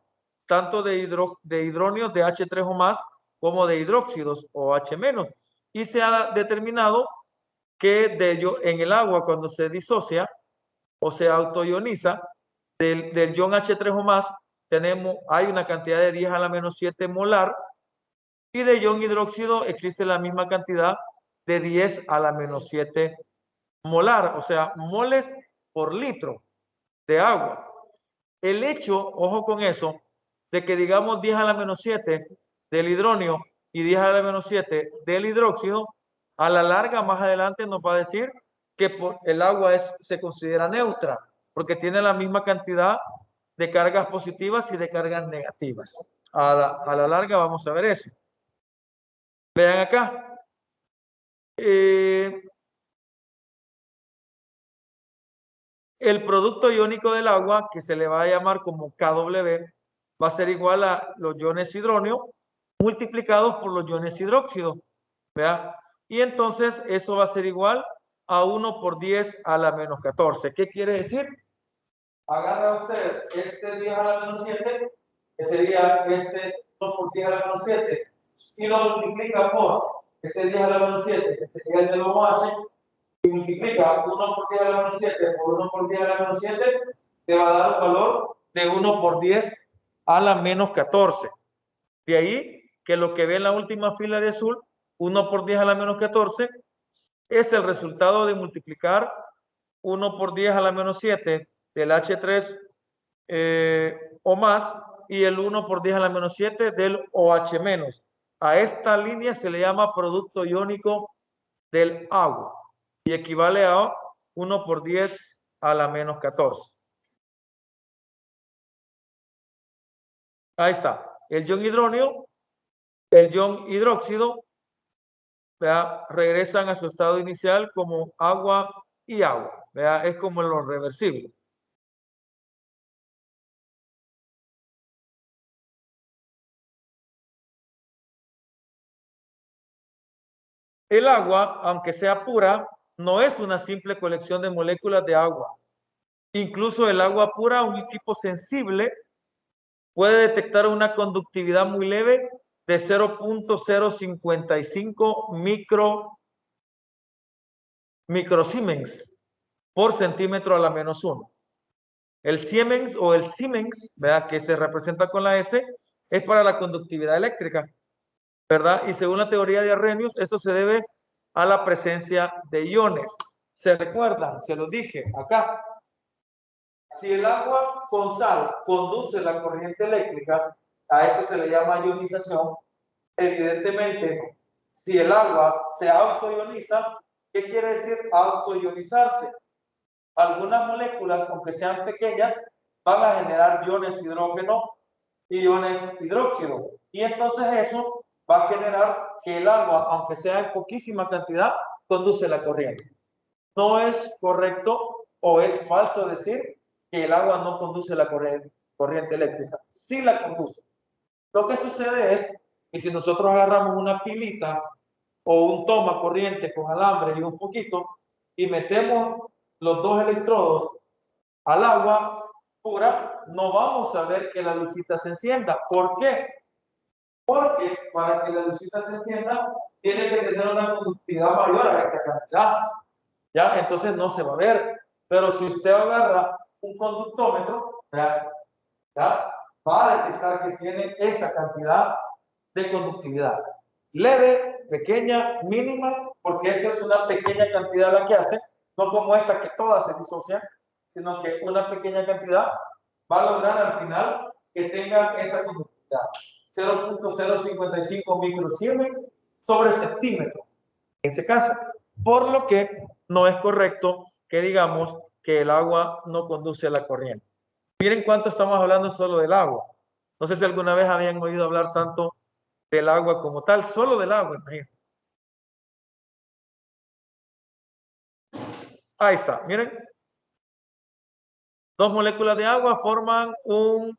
tanto de hidróneos de H3 o más como de hidróxidos o H menos. Y se ha determinado que en el agua, cuando se disocia o se autoioniza del ion H3 o más, hay una cantidad de 10 a la menos 7 molar, y de ion hidróxido existe la misma cantidad de 10 a la menos 7 molar, o sea, moles por litro de agua. El hecho, ojo con eso, de que digamos 10 a la menos 7 del hidróneo y 10 a la menos 7 del hidróxido, a la larga más adelante nos va a decir que el agua se considera neutra, porque tiene la misma cantidad de cargas positivas y de cargas negativas. A la larga vamos a ver eso. Vean acá. El producto iónico del agua, que se le va a llamar como KW, va a ser igual a los iones hidróneo multiplicados por los iones hidróxido. ¿Vea? Y entonces eso va a ser igual a 1 por 10 a la menos 14. ¿Qué quiere decir? Agarra usted este 10 a la menos 7, que sería este 1 por 10 a la menos 7, y lo multiplica por este 10 a la menos 7, que sería el de los OH, y multiplica 1 por 10 a la menos 7 por 1 por 10 a la menos 7, te va a dar un valor de 1 por 10 a la menos 14. De ahí que lo que ve en la última fila de azul, 1 por 10 a la menos 14, es el resultado de multiplicar 1 por 10 a la menos 7 del H3 o más y el 1 por 10 a la menos 7 del OH menos. A esta línea se le llama producto iónico del agua y equivale a 1 por 10 a la menos 14. Ahí está. El ion hidróneo, el ion hidróxido, ¿vea? Regresan a su estado inicial como agua y agua. ¿Vea? Es como lo reversible. El agua, aunque sea pura, no es una simple colección de moléculas de agua. Incluso el agua pura, un equipo sensible, puede detectar una conductividad muy leve de 0.055 microsiemens por centímetro a la menos 1. El Siemens o el Siemens, ¿verdad? Que se representa con la S, es para la conductividad eléctrica, ¿verdad? Y según la teoría de Arrhenius, esto se debe a la presencia de iones. ¿Se recuerdan? Se los dije acá. Si el agua con sal conduce la corriente eléctrica, a esto se le llama ionización. Evidentemente, si el agua se autoioniza, ¿qué quiere decir autoionizarse? algunas moléculas, aunque sean pequeñas, van a generar iones hidrógeno y iones hidróxido. Y entonces eso va a generar que el agua, aunque sea en poquísima cantidad, conduce la corriente. No es correcto o es falso decir que el agua no conduce la corriente eléctrica. Sí la conduce. Lo que sucede es que si nosotros agarramos una pilita o un toma corriente con alambre y un poquito y metemos los dos electrodos al agua pura, no vamos a ver que la lucita se encienda. ¿Por qué? Porque para que la lucita se encienda tiene que tener una conductividad mayor a esta cantidad. ¿Ya? Entonces no se va a ver. Pero si usted agarra un conductómetro, ¿ya? Va a detectar que tiene esa cantidad de conductividad. Leve, pequeña, mínima, porque esta es una pequeña cantidad la que hace, no como esta que todas se disocian, sino que una pequeña cantidad va a lograr al final que tenga esa conductividad. 0.055 microsiemens sobre centímetro, en ese caso. Por lo que no es correcto que digamos que el agua no conduce a la corriente. Miren cuánto estamos hablando solo del agua. No sé si alguna vez habían oído hablar tanto del agua como tal, solo del agua, imagínense. Ahí está, miren. Dos moléculas de agua forman un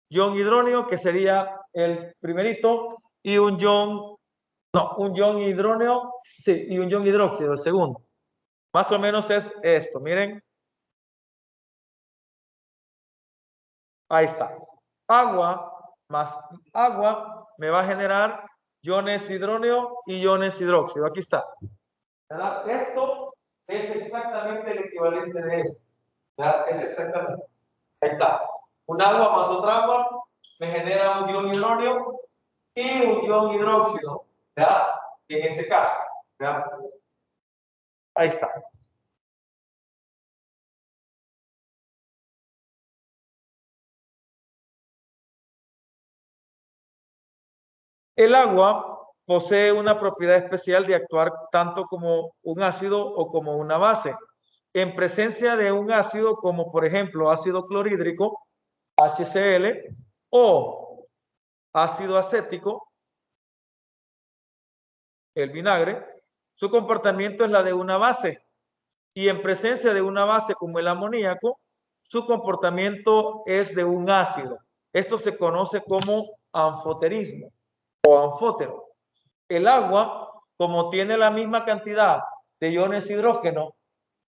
ion hidróneo, que sería el primerito, y un ion hidróneo, sí, y un ion hidróxido, el segundo. Más o menos es esto, miren. Ahí está. Agua más agua me va a generar iones hidróneo y iones hidróxido. Aquí está. ¿Verdad? Esto es exactamente el equivalente de esto. ¿Verdad? Es exactamente. Ahí está. Un agua más otra agua me genera un ion hidróneo y un ion hidróxido. ¿Verdad? En ese caso. ¿Verdad? Ahí está. El agua posee una propiedad especial de actuar tanto como un ácido o como una base. En presencia de un ácido como por ejemplo ácido clorhídrico, HCl, o ácido acético, el vinagre, su comportamiento es la de una base. Y en presencia de una base como el amoníaco, su comportamiento es de un ácido. Esto se conoce como anfoterismo o anfótero. El agua, como tiene la misma cantidad de iones hidrógeno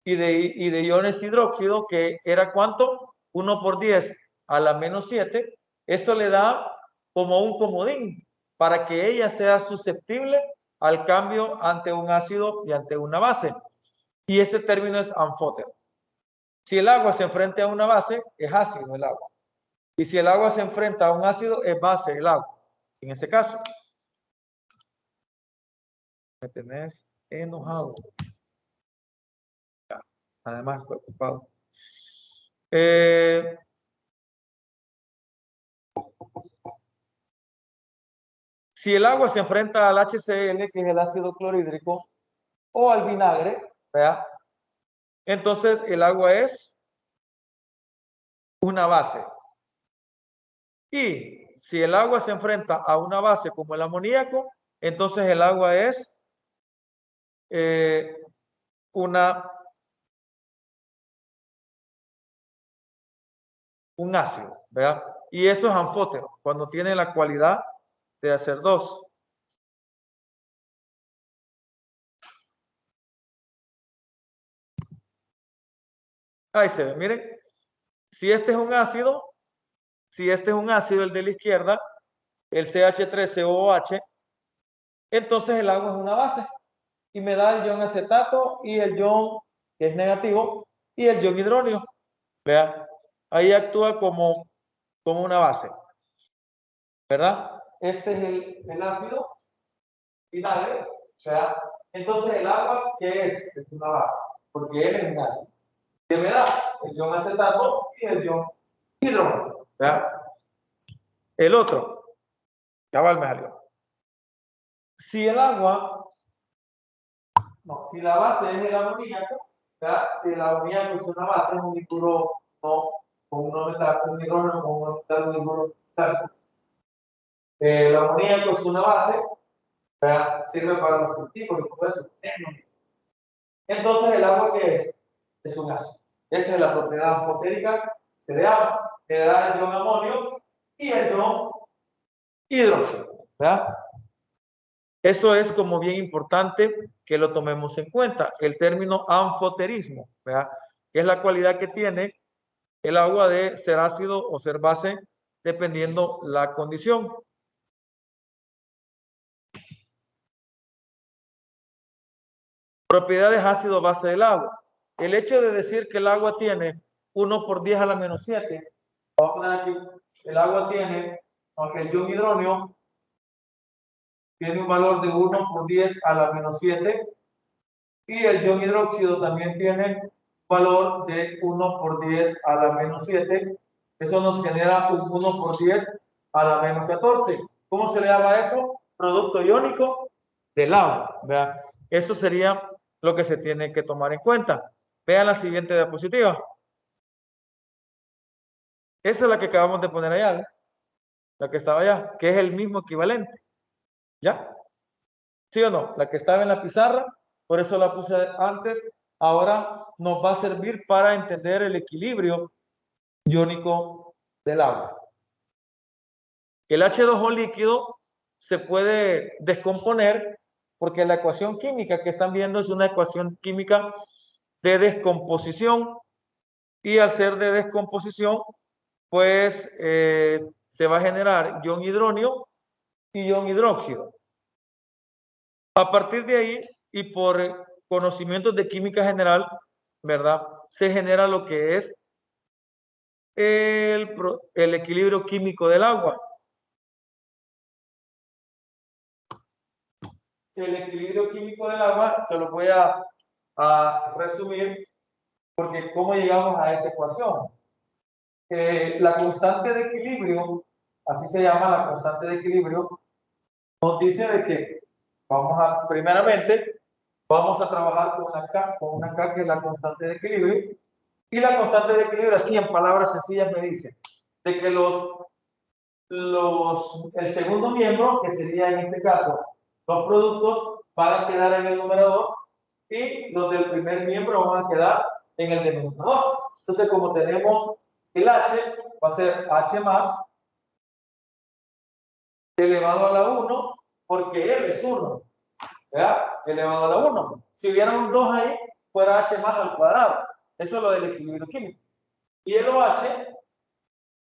y de iones hidróxido, que era ¿cuánto? 1 por 10 a la menos 7, esto le da como un comodín para que ella sea susceptible al cambio ante un ácido y ante una base. Y ese término es anfótero. Si el agua se enfrenta a una base, es ácido el agua. Y si el agua se enfrenta a un ácido, es base el agua. En ese caso, me tenés enojado. Además, estoy ocupado. Si el agua se enfrenta al HCl, que es el ácido clorhídrico, o al vinagre, ¿verdad? Entonces el agua es una base. Y si el agua se enfrenta a una base como el amoníaco, entonces el agua es un ácido, ¿verdad? Y eso es anfótero, cuando tiene la cualidad de hacer dos. Ahí se ve, miren. Si este es un ácido, el de la izquierda, el CH3COOH, entonces el agua es una base. Y me da el ion acetato y el ion que es negativo y el ion hidróneo. Vean, ahí actúa como una base. ¿Verdad? Este es el ácido vinagre. ¿Verdad? Entonces el agua, ¿qué es? Es una base, porque él es un ácido. ¿Qué me da? El ion acetato y el ion hidrógeno. ¿Verdad? El otro, cabal me salió. Si el agua, no, si la base es el amoníaco, ¿verdad? Si el amoníaco es una base, es un hidruro no, con un metal, un hidrógeno con un metal, un hidrógeno metálico. El amoníaco es una base, ¿verdad? Sirve para los cultivos y todo eso. Entonces, ¿el agua qué es? Es un ácido. Esa es la propiedad anfotérica. Se le da el ion amonio y el ion hidrógeno, ¿verdad? Eso es como bien importante que lo tomemos en cuenta. El término anfoterismo, ¿verdad? Que es la cualidad que tiene el agua de ser ácido o ser base, dependiendo la condición. Propiedades ácido base del agua. El hecho de decir que el agua tiene 1 por 10 a la menos 7, vamos a poner aquí, el agua tiene, aunque el ion hidrógeno tiene un valor de 1 por 10 a la menos 7, y el ion hidróxido también tiene un valor de 1 por 10 a la menos 7. Eso nos genera un 1 por 10 a la menos 14. ¿Cómo se le llama eso? Producto iónico del agua. ¿Verdad? Eso sería lo que se tiene que tomar en cuenta. Vean la siguiente diapositiva. Esa es la que acabamos de poner allá, ¿eh? La que estaba allá, que es el mismo equivalente. ¿Ya? ¿Sí o no? La que estaba en la pizarra, por eso la puse antes. Ahora nos va a servir para entender el equilibrio iónico del agua. El H2O líquido se puede descomponer porque la ecuación química que están viendo es una ecuación química de descomposición, y al ser de descomposición, pues se va a generar ion hidróneo y ion hidróxido. A partir de ahí, y por conocimientos de química general, ¿verdad? Se genera lo que es el equilibrio químico del agua. El equilibrio químico del agua se lo voy a resumir, porque ¿cómo llegamos a esa ecuación? La constante de equilibrio, así se llama la constante de equilibrio, nos dice de que primeramente, vamos a trabajar con una K que es la constante de equilibrio, y la constante de equilibrio, así en palabras sencillas, me dice de que el segundo miembro, que sería en este caso los productos, van a quedar en el numerador y los del primer miembro van a quedar en el denominador. Entonces, como tenemos el H, va a ser H más elevado a la 1, porque él es 1, ¿verdad? Elevado a la 1. Si hubiera un 2 ahí, fuera H más al cuadrado. Eso es lo del equilibrio químico. Y el OH,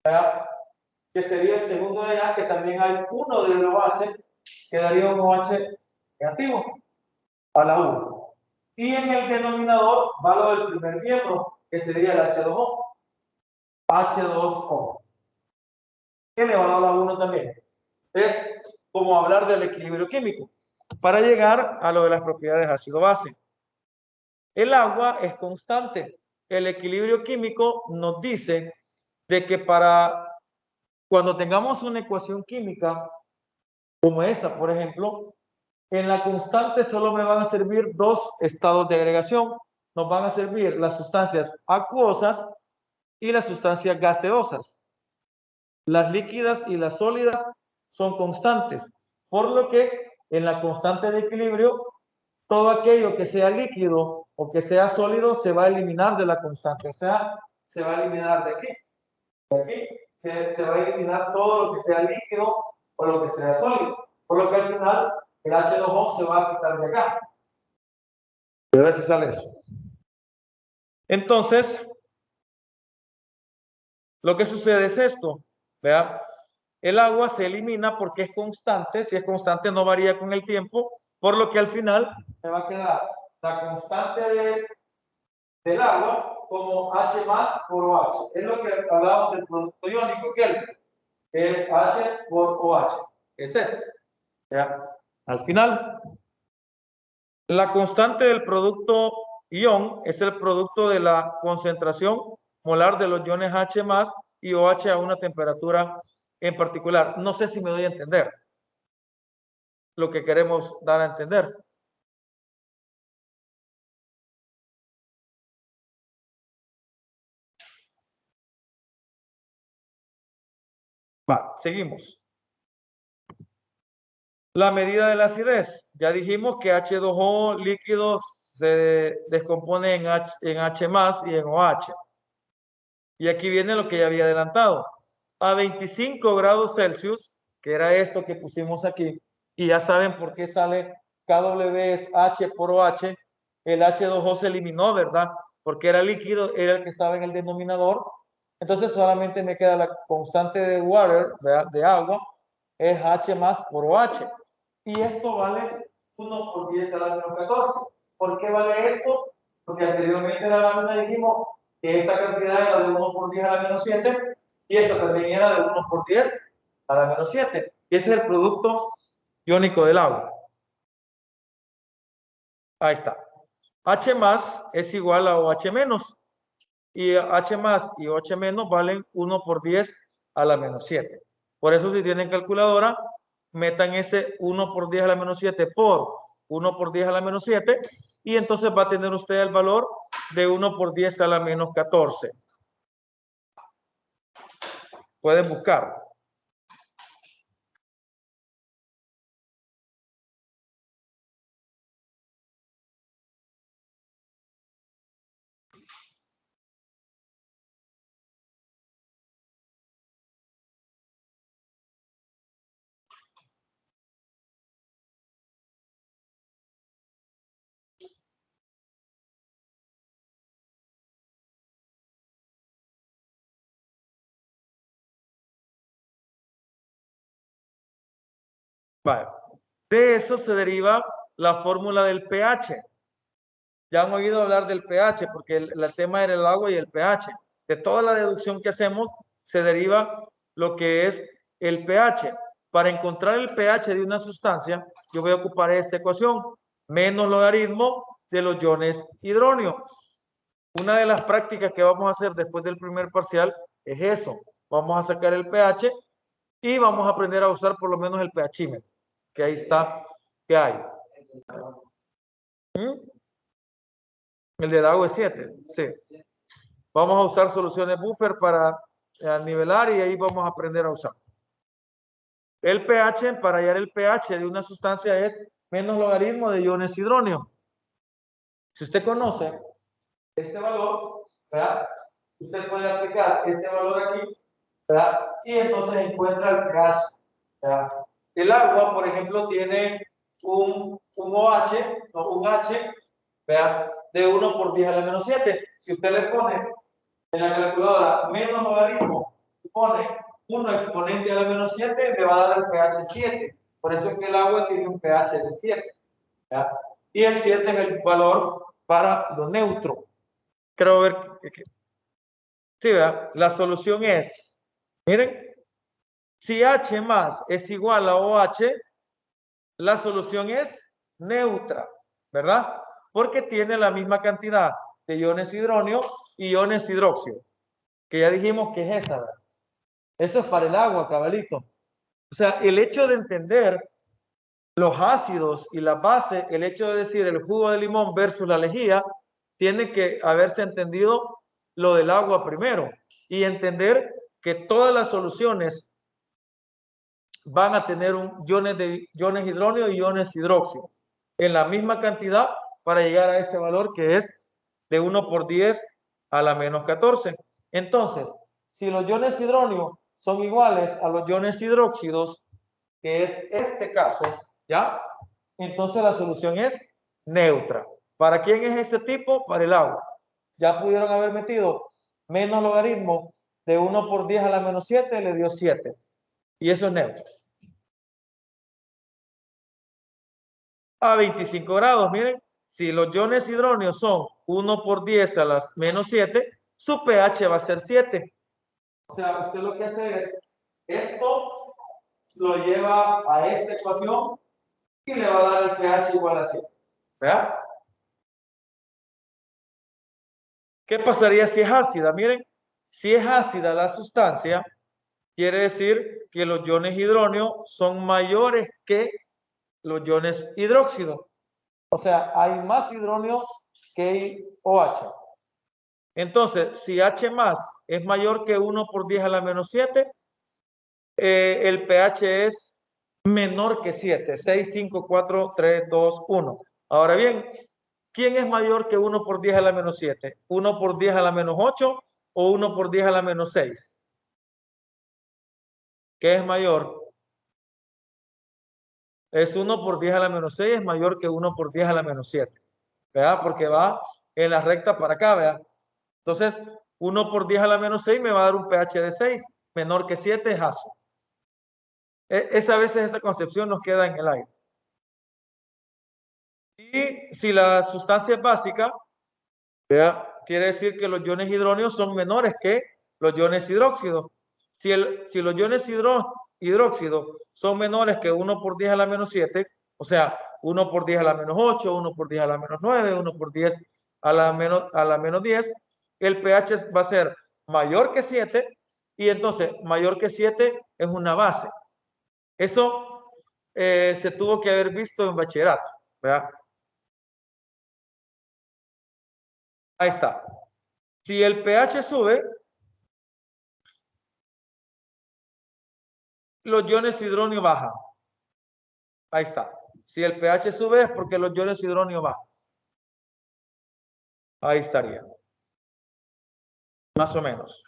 ¿verdad? Que sería el segundo de allá, que también hay uno del OH, quedaría un OH negativo a la 1. Y en el denominador va lo del primer miembro, que sería el H2O. H2O. Elevado a la 1 también. Es como hablar del equilibrio químico. Para llegar a lo de las propiedades ácido-base. El agua es constante. El equilibrio químico nos dice de que cuando tengamos una ecuación química como esa, por ejemplo, en la constante solo me van a servir dos estados de agregación. Nos van a servir las sustancias acuosas y las sustancias gaseosas. Las líquidas y las sólidas son constantes, por lo que en la constante de equilibrio, todo aquello que sea líquido o que sea sólido se va a eliminar de la constante, o sea, se va a eliminar de aquí. De aquí se va a eliminar todo lo que sea líquido o lo que sea sólido, por lo que al final el H2O se va a quitar de acá. A ver si sale eso. Entonces, lo que sucede es esto, ¿verdad? El agua se elimina porque es constante. Si es constante, no varía con el tiempo, por lo que al final me va a quedar la constante del agua como H más por OH. Es lo que hablábamos del producto iónico, que es H por OH. Es este. ¿Ya? Al final, la constante del producto ion es el producto de la concentración molar de los iones H más y OH a una temperatura en particular. No sé si me doy a entender lo que queremos dar a entender. Va, seguimos. La medida de la acidez. Ya dijimos que H2O líquido se descompone en H más y en OH. Y aquí viene lo que ya había adelantado. A 25 grados Celsius, que era esto que pusimos aquí, y ya saben por qué sale KW es H por OH, el H2O se eliminó, ¿verdad? Porque era líquido, era el que estaba en el denominador. Entonces solamente me queda la constante de water, ¿verdad? De agua, es H más por OH. Y esto vale 1 por 10 a la menos 14. ¿Por qué vale esto? Porque anteriormente en la lámina dijimos que esta cantidad era de 1 por 10 a la menos 7 y esta también era de 1 por 10 a la menos 7. Y ese es el producto iónico del agua. Ahí está. H más es igual a OH menos. Y H más y OH menos valen 1 por 10 a la menos 7. Por eso si tienen calculadora, metan ese 1 por 10 a la menos 7 por 1 por 10 a la menos 7 y entonces va a tener usted el valor de 1 por 10 a la menos 14. Pueden buscar. Vale. De eso se deriva la fórmula del pH. Ya han oído hablar del pH porque el tema era el agua y el pH. De toda la deducción que hacemos se deriva lo que es el pH. Para encontrar el pH de una sustancia, yo voy a ocupar esta ecuación, menos logaritmo de los iones hidróneo. Una de las prácticas que vamos a hacer después del primer parcial es eso. Vamos a sacar el pH y vamos a aprender a usar por lo menos el pHímetro, que ahí está, que hay. El de agua es 7, sí. Vamos a usar soluciones buffer para nivelar y ahí vamos a aprender a usar. El pH, para hallar el pH de una sustancia es menos logaritmo de iones hidróneo. Si usted conoce este valor, ¿verdad? Usted puede aplicar este valor aquí, ¿verdad? Y entonces encuentra el pH, ¿verdad? El agua, por ejemplo, tiene un OH, no, un H, ¿verdad? De 1 por 10 a la menos 7. Si usted le pone en la calculadora menos logaritmo, pone 1 exponente a la menos 7, le va a dar el pH 7. Por eso es que el agua tiene un pH de 7. ¿Ya? Y el 7 es el valor para lo neutro. Creo ver que sí, ¿verdad? La solución es, miren, si H más es igual a OH, la solución es neutra, ¿verdad? Porque tiene la misma cantidad de iones hidróneo y iones hidróxido, que ya dijimos que es esa, ¿verdad? Eso es para el agua, cabalito. O sea, el hecho de entender los ácidos y la base, el hecho de decir el jugo de limón versus la lejía, tiene que haberse entendido lo del agua primero y entender que todas las soluciones van a tener iones hidróneo y iones hidróxido en la misma cantidad para llegar a ese valor que es de 1 por 10 a la menos 14. Entonces, si los iones hidróneo son iguales a los iones hidróxidos, que es este caso, ¿ya? Entonces la solución es neutra. ¿Para quién es ese tipo? Para el agua. Ya pudieron haber metido menos logaritmo de 1 por 10 a la menos 7, le dio 7. Y eso es neutro. A 25 grados, miren, si los iones hidróneos son 1 por 10 a las menos 7, su pH va a ser 7. O sea, usted lo que hace es, esto lo lleva a esta ecuación y le va a dar el pH igual a 7. ¿Verdad? ¿Qué pasaría si es ácida? Miren, si es ácida la sustancia, quiere decir que los iones hidróneos son mayores que los iones hidróxido. O sea, hay más hidróneo que OH. Entonces, si H más es mayor que 1 por 10 a la menos 7, el pH es menor que 7. 6, 5, 4, 3, 2, 1. Ahora bien, ¿quién es mayor que 1 por 10 a la menos 7? ¿1 por 10 a la menos 8 o 1 por 10 a la menos 6? ¿Qué es mayor? Es 1 por 10 a la menos 6 es mayor que 1 por 10 a la menos 7. ¿Verdad? Porque va en la recta para acá, ¿verdad? Entonces, 1 por 10 a la menos 6 me va a dar un pH de 6. Menor que 7 es ácido. A veces esa concepción nos queda en el aire. Y si la sustancia es básica, ¿verdad? Quiere decir que los iones hidróneos son menores que los iones hidróxidos. Si los iones hidróxidos son menores que 1 por 10 a la menos 7, o sea, 1 por 10 a la menos 8, 1 por 10 a la menos 9, 1 por 10 a la menos 10, el pH va a ser mayor que 7 y entonces mayor que 7 es una base. Eso se tuvo que haber visto en bachillerato, ¿verdad? Ahí está. Si el pH sube, los iones hidróneo bajan. Ahí está. Si el pH sube es porque los iones hidróneo bajan. Ahí estaría. Más o menos.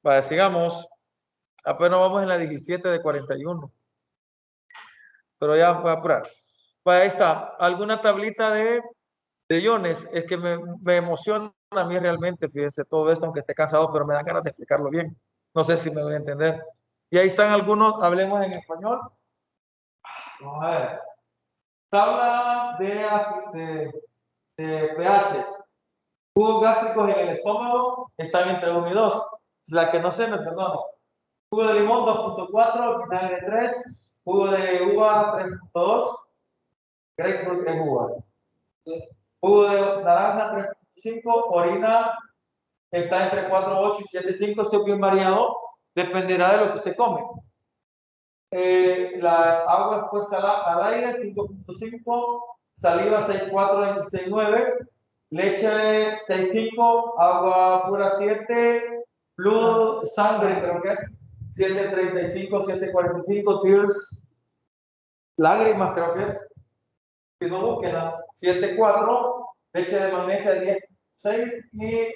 Vale, sigamos. Apenas vamos en la 17 de 41. Pero ya voy a apurar. Vale, ahí está. ¿Alguna tablita de iones? Es que me emociona a mí realmente, fíjense, todo esto, aunque esté cansado, pero me dan ganas de explicarlo bien. No sé si me voy a entender. Y ahí están algunos, hablemos en español. Vamos a ver. Tabla de pHs. Jugos gástricos en el estómago están entre 1 y 2. La que no sé, me perdona. Jugo de limón 2.4, vinagre 3, jugo de uva 3.2, grapefruit es uva. Jugo de naranja 3.5, orina está entre 4.8 y 7.5, eso es bien variado, dependerá de lo que usted come. La agua expuesta al aire 5.5, saliva 6.4 y 6.9, leche 6.5, agua pura 7, blood, sangre creo que es 7.35, 7.45, tears, lágrimas creo que es, si no búsquenla, 7.4, leche de magnesia 10.6 y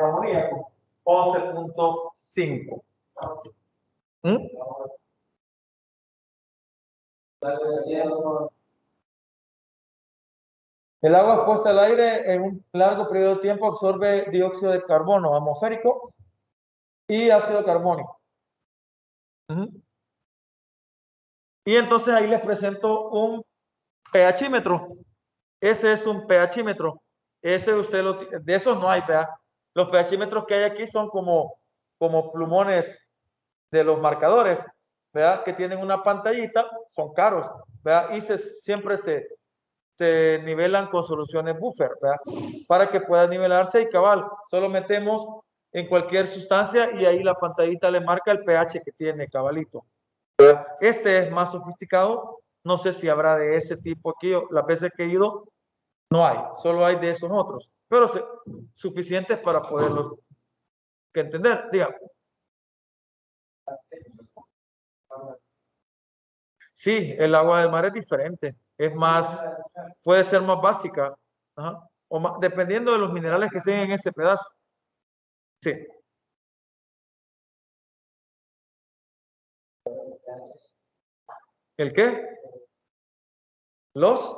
amoníaco 11.5. ¿Mm? El agua expuesta al aire en un largo periodo de tiempo absorbe dióxido de carbono atmosférico y ácido carbónico. Y entonces ahí les presento un pHímetro. Ese es un pHímetro. Ese de esos no hay, ¿verdad? Los pHímetros que hay aquí son como plumones de los marcadores, ¿verdad? Que tienen una pantallita, son caros, ¿verdad? Y siempre se nivelan con soluciones buffer, ¿verdad? Para que pueda nivelarse y cabal. Solo metemos en cualquier sustancia y ahí la pantallita le marca el pH que tiene cabalito. ¿Verdad? Este es más sofisticado. No sé si habrá de ese tipo aquí. Las veces que he ido, no hay. Solo hay de esos otros. Pero suficientes para poderlos entender. Diga. Sí, el agua del mar es diferente. Es más, puede ser más básica. Ajá. O más, dependiendo de los minerales que estén en ese pedazo. Sí. ¿El qué? Los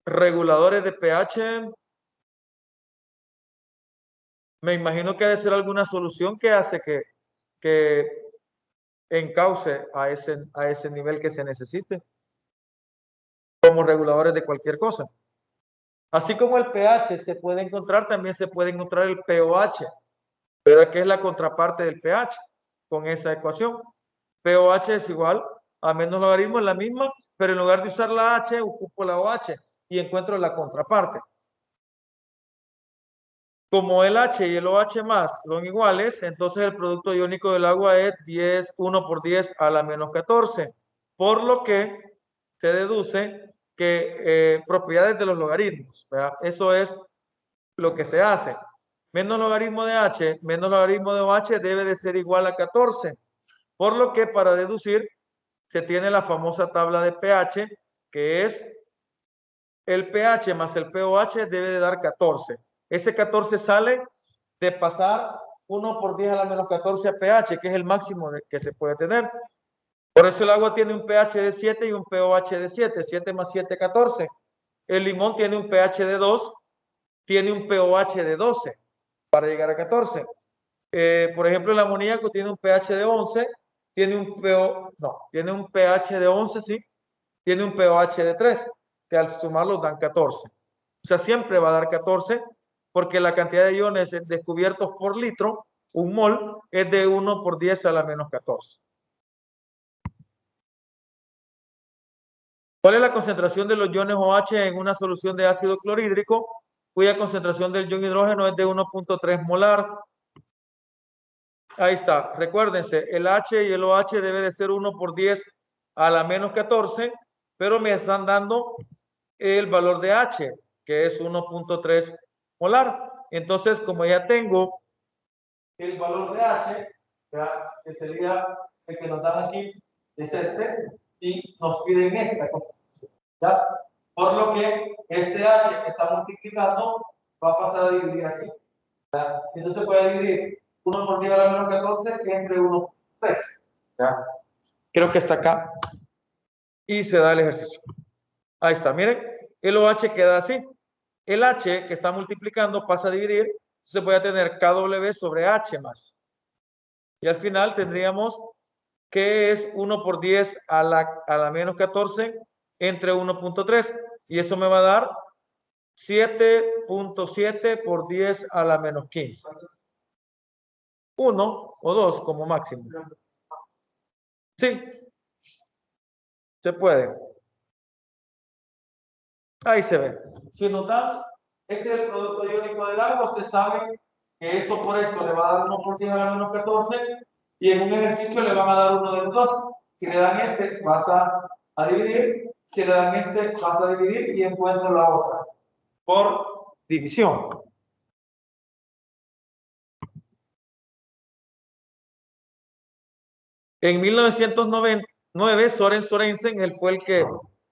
reguladores de pH. Me imagino que debe ser alguna solución que hace que encauce a ese nivel que se necesite. Como reguladores de cualquier cosa. Así como el pH se puede encontrar, también se puede encontrar el pOH, pero que es la contraparte del pH con esa ecuación. pOH es igual a menos logaritmo, es la misma, pero en lugar de usar la H, ocupo la OH y encuentro la contraparte. Como el H y el OH más son iguales, entonces el producto iónico del agua es 1 por 10 a la menos 14. Por lo que se deduce que propiedades de los logaritmos, ¿verdad? Eso es lo que se hace. Menos logaritmo de H, menos logaritmo de OH debe de ser igual a 14. Por lo que para deducir se tiene la famosa tabla de pH, que es el pH más el pOH debe de dar 14. Ese 14 sale de pasar 1 por 10 a la menos 14 a pH, que es el máximo que se puede tener. Por eso el agua tiene un pH de 7 y un pOH de 7. 7 más 7, 14. El limón tiene un pH de 2, tiene un pOH de 12 para llegar a 14. Por ejemplo, el amoníaco tiene un pH de 11, tiene un pH de 11, sí, tiene un pOH de 3, que al sumarlos dan 14. O sea, siempre va a dar 14 porque la cantidad de iones descubiertos por litro, un mol, es de 1 por 10 a la menos 14. ¿Cuál es la concentración de los iones OH en una solución de ácido clorhídrico cuya concentración del ion hidrógeno es de 1.3 molar? Ahí está. Recuérdense, el H y el OH debe de ser 1 por 10 a la menos 14, pero me están dando el valor de H, que es 1.3 molar. Entonces, como ya tengo el valor de H, ¿ya? Que sería el que nos dan aquí, es este, y nos piden esta cosa, ¿ya? Por lo que este H que está multiplicando va a pasar a dividir aquí, ¿ya? Entonces puede dividir 1 por 10 a la menos 14 entre 1 por 3, ¿ya? Creo que está acá. Y se da el ejercicio. Ahí está, miren, el OH queda así. El H que está multiplicando pasa a dividir, entonces voy a tener KW sobre H más. Y al final tendríamos que es 1 por 10 a la menos 14 entre 1.3. Y eso me va a dar 7.7 por 10 a la menos 15. 1 o 2 como máximo. Sí, se puede. Ahí se ve. Si notan, este es el producto iónico del agua. Usted sabe que esto por esto le va a dar 1 por 10 a la menos 14 y en un ejercicio le van a dar uno de los dos. Si le dan este, vas a dividir. Si le dan este, vas a dividir y encuentro la otra por división. En 1909, Soren Sorensen, él fue el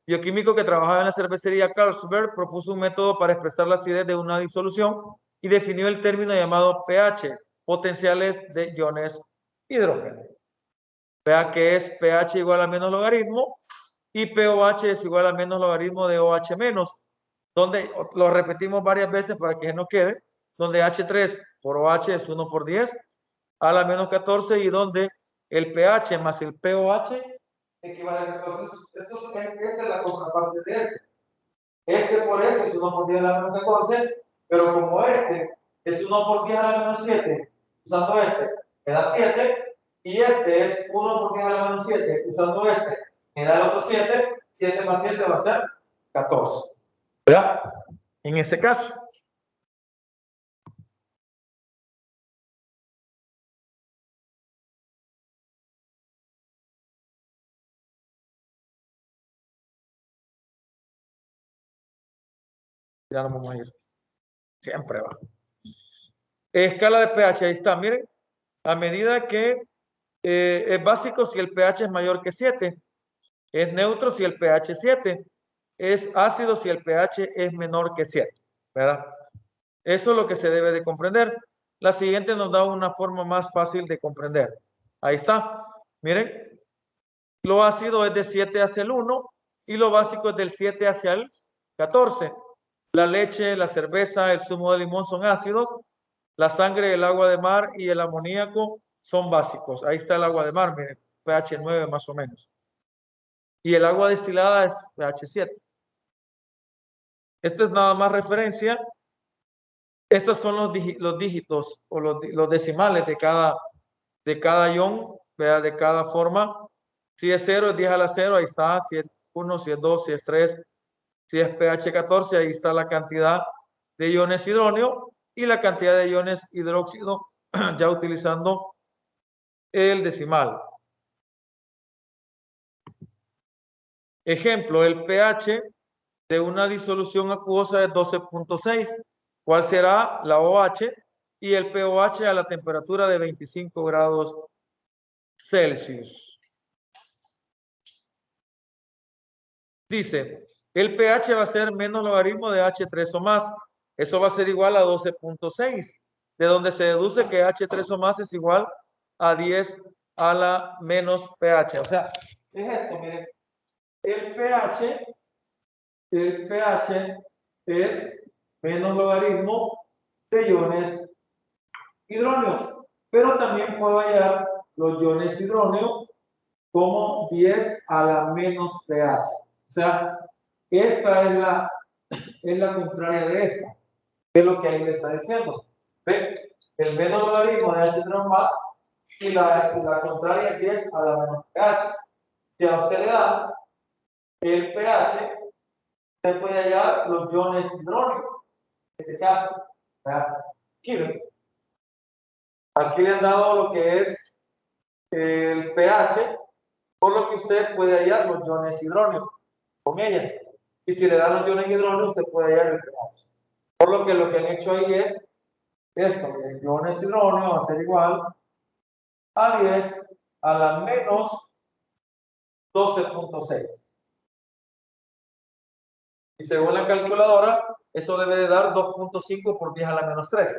bioquímico que trabajaba en la cervecería Carlsberg, propuso un método para expresar la acidez de una disolución y definió el término llamado pH, potenciales de iones hidrógeno. Vea que es pH igual a menos logaritmo y pOH es igual a menos logaritmo de OH menos, donde lo repetimos varias veces para que no quede, donde H3 por OH es 1 por 10 a la menos 14 y donde el pH más el pOH equivale a 14. Esta es la contraparte de este. Este por eso es 1 por 10 a la menos 14, pero como este es 1 por 10 a la menos 7, usando este, me da 7, y este es 1 por 10 a la menos 7, usando este, me da el otro 7, 7 más 7 va a ser 14. ¿Verdad? En ese caso. Ya no vamos a ir. Siempre va. Escala de pH, ahí está, miren. A medida que es básico si el pH es mayor que 7. Es neutro si el pH es 7. Es ácido si el pH es menor que 7. ¿Verdad? Eso es lo que se debe de comprender. La siguiente nos da una forma más fácil de comprender. Ahí está. Miren. Lo ácido es de 7 hacia el 1 y lo básico es del 7 hacia el 14. La leche, la cerveza, el zumo de limón son ácidos. La sangre, el agua de mar y el amoníaco son básicos. Ahí está el agua de mar, miren, pH 9 más o menos. Y el agua destilada es pH 7. Esta es nada más referencia. Estos son los dígitos o los decimales de cada ion, ¿verdad? De cada forma. Si es 0, es 10 a la 0, ahí está. Si es 1, si es 2, si es 3, si es pH 14, ahí está la cantidad de iones hidrógeno. y la cantidad de iones hidróxido ya utilizando el decimal. Ejemplo, el pH de una disolución acuosa es 12.6. ¿Cuál será la OH y el pOH a la temperatura de 25 grados Celsius? Dice, el pH va a ser menos logaritmo de H3 o más. Eso va a ser igual a 12.6, de donde se deduce que H3 o más es igual a 10 a la menos pH. O sea, es esto, miren. El pH es menos logaritmo de iones hidróneos, pero también puedo hallar los iones hidróneos como 10 a la menos pH. O sea, esta es la contraria de esta. ¿Qué es lo que ahí le está diciendo? ¿Ve? El menos logaritmo de H3 más y la contraria es 10 a la menos pH. Si a usted le da el pH, usted puede hallar los iones hidrónicos. En ese caso, aquí ven. Aquí le han dado lo que es el pH, por lo que usted puede hallar los iones hidrónicos con ella. Y si le dan los iones hidrónicos, usted puede hallar el pH. Por lo que han hecho ahí es esto, el iones hidróneo va a ser igual a 10 a la menos 12.6. Y según la calculadora, eso debe de dar 2.5 por 10 a la menos 13,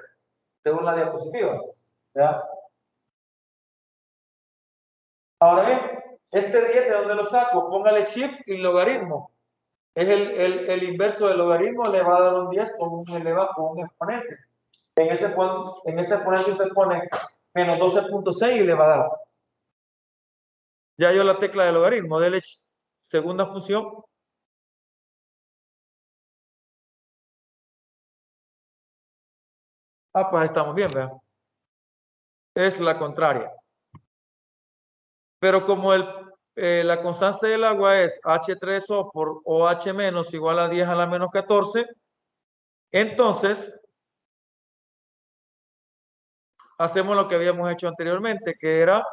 según la diapositiva. ¿Ya? Ahora bien, este 10, ¿de dónde lo saco? Póngale shift y logaritmo. Es el inverso del logaritmo, le va a dar un 10 con un exponente. En este exponente usted pone menos 12.6 y le va a dar. Ya yo la tecla de logaritmo, dele segunda función. Ah, pues estamos bien, vean. Es la contraria. Pero como la constante del agua es H3O por OH menos igual a 10 a la menos 14, entonces hacemos lo que habíamos hecho anteriormente, que era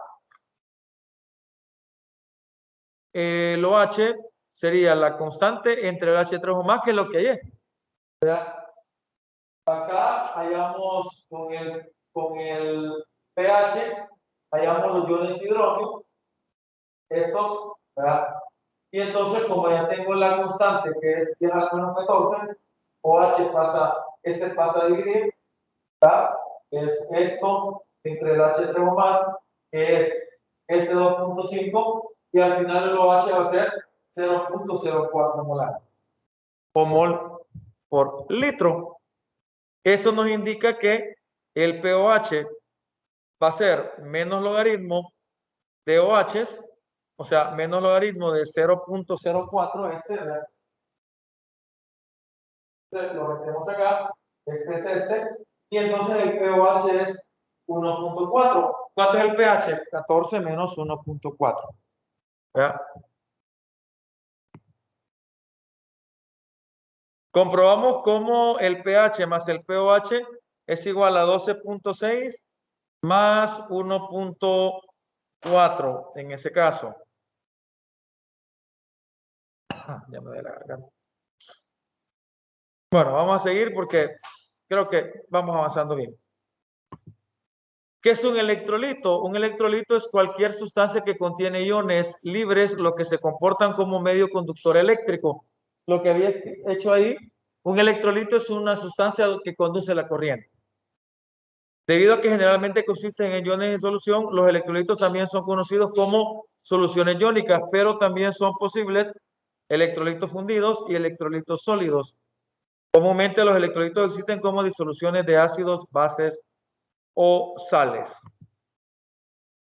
el OH sería la constante entre el H3 o más, que es lo que hay. Acá hallamos con el pH, hallamos los iones hidrógenos, estos, ¿verdad? Y entonces, como ya tengo la constante que es 10 a la menos 14, OH pasa a dividir, ¿verdad? Es esto entre el H3 o más, que es este 2.5, y al final el OH va a ser 0.04 molar o mol por litro. Eso nos indica que el pOH va a ser menos logaritmo de OHs, o sea, menos logaritmo de 0.04, ¿verdad? Lo metemos acá, este es este, y entonces el pOH es 1.4. ¿Cuánto es el pH? 14 menos 1.4. Comprobamos cómo el pH más el pOH es igual a 12.6 más 1.4 en ese caso. Ya me doy la garganta. Bueno, vamos a seguir porque creo que vamos avanzando bien. ¿Qué es un electrolito? Un electrolito es cualquier sustancia que contiene iones libres, lo que se comportan como medio conductor eléctrico. Lo que había hecho ahí, un electrolito es una sustancia que conduce la corriente. Debido a que generalmente consisten en iones en solución, los electrolitos también son conocidos como soluciones iónicas, pero también son posibles electrolitos fundidos y electrolitos sólidos. Comúnmente los electrolitos existen como disoluciones de ácidos, bases o sales.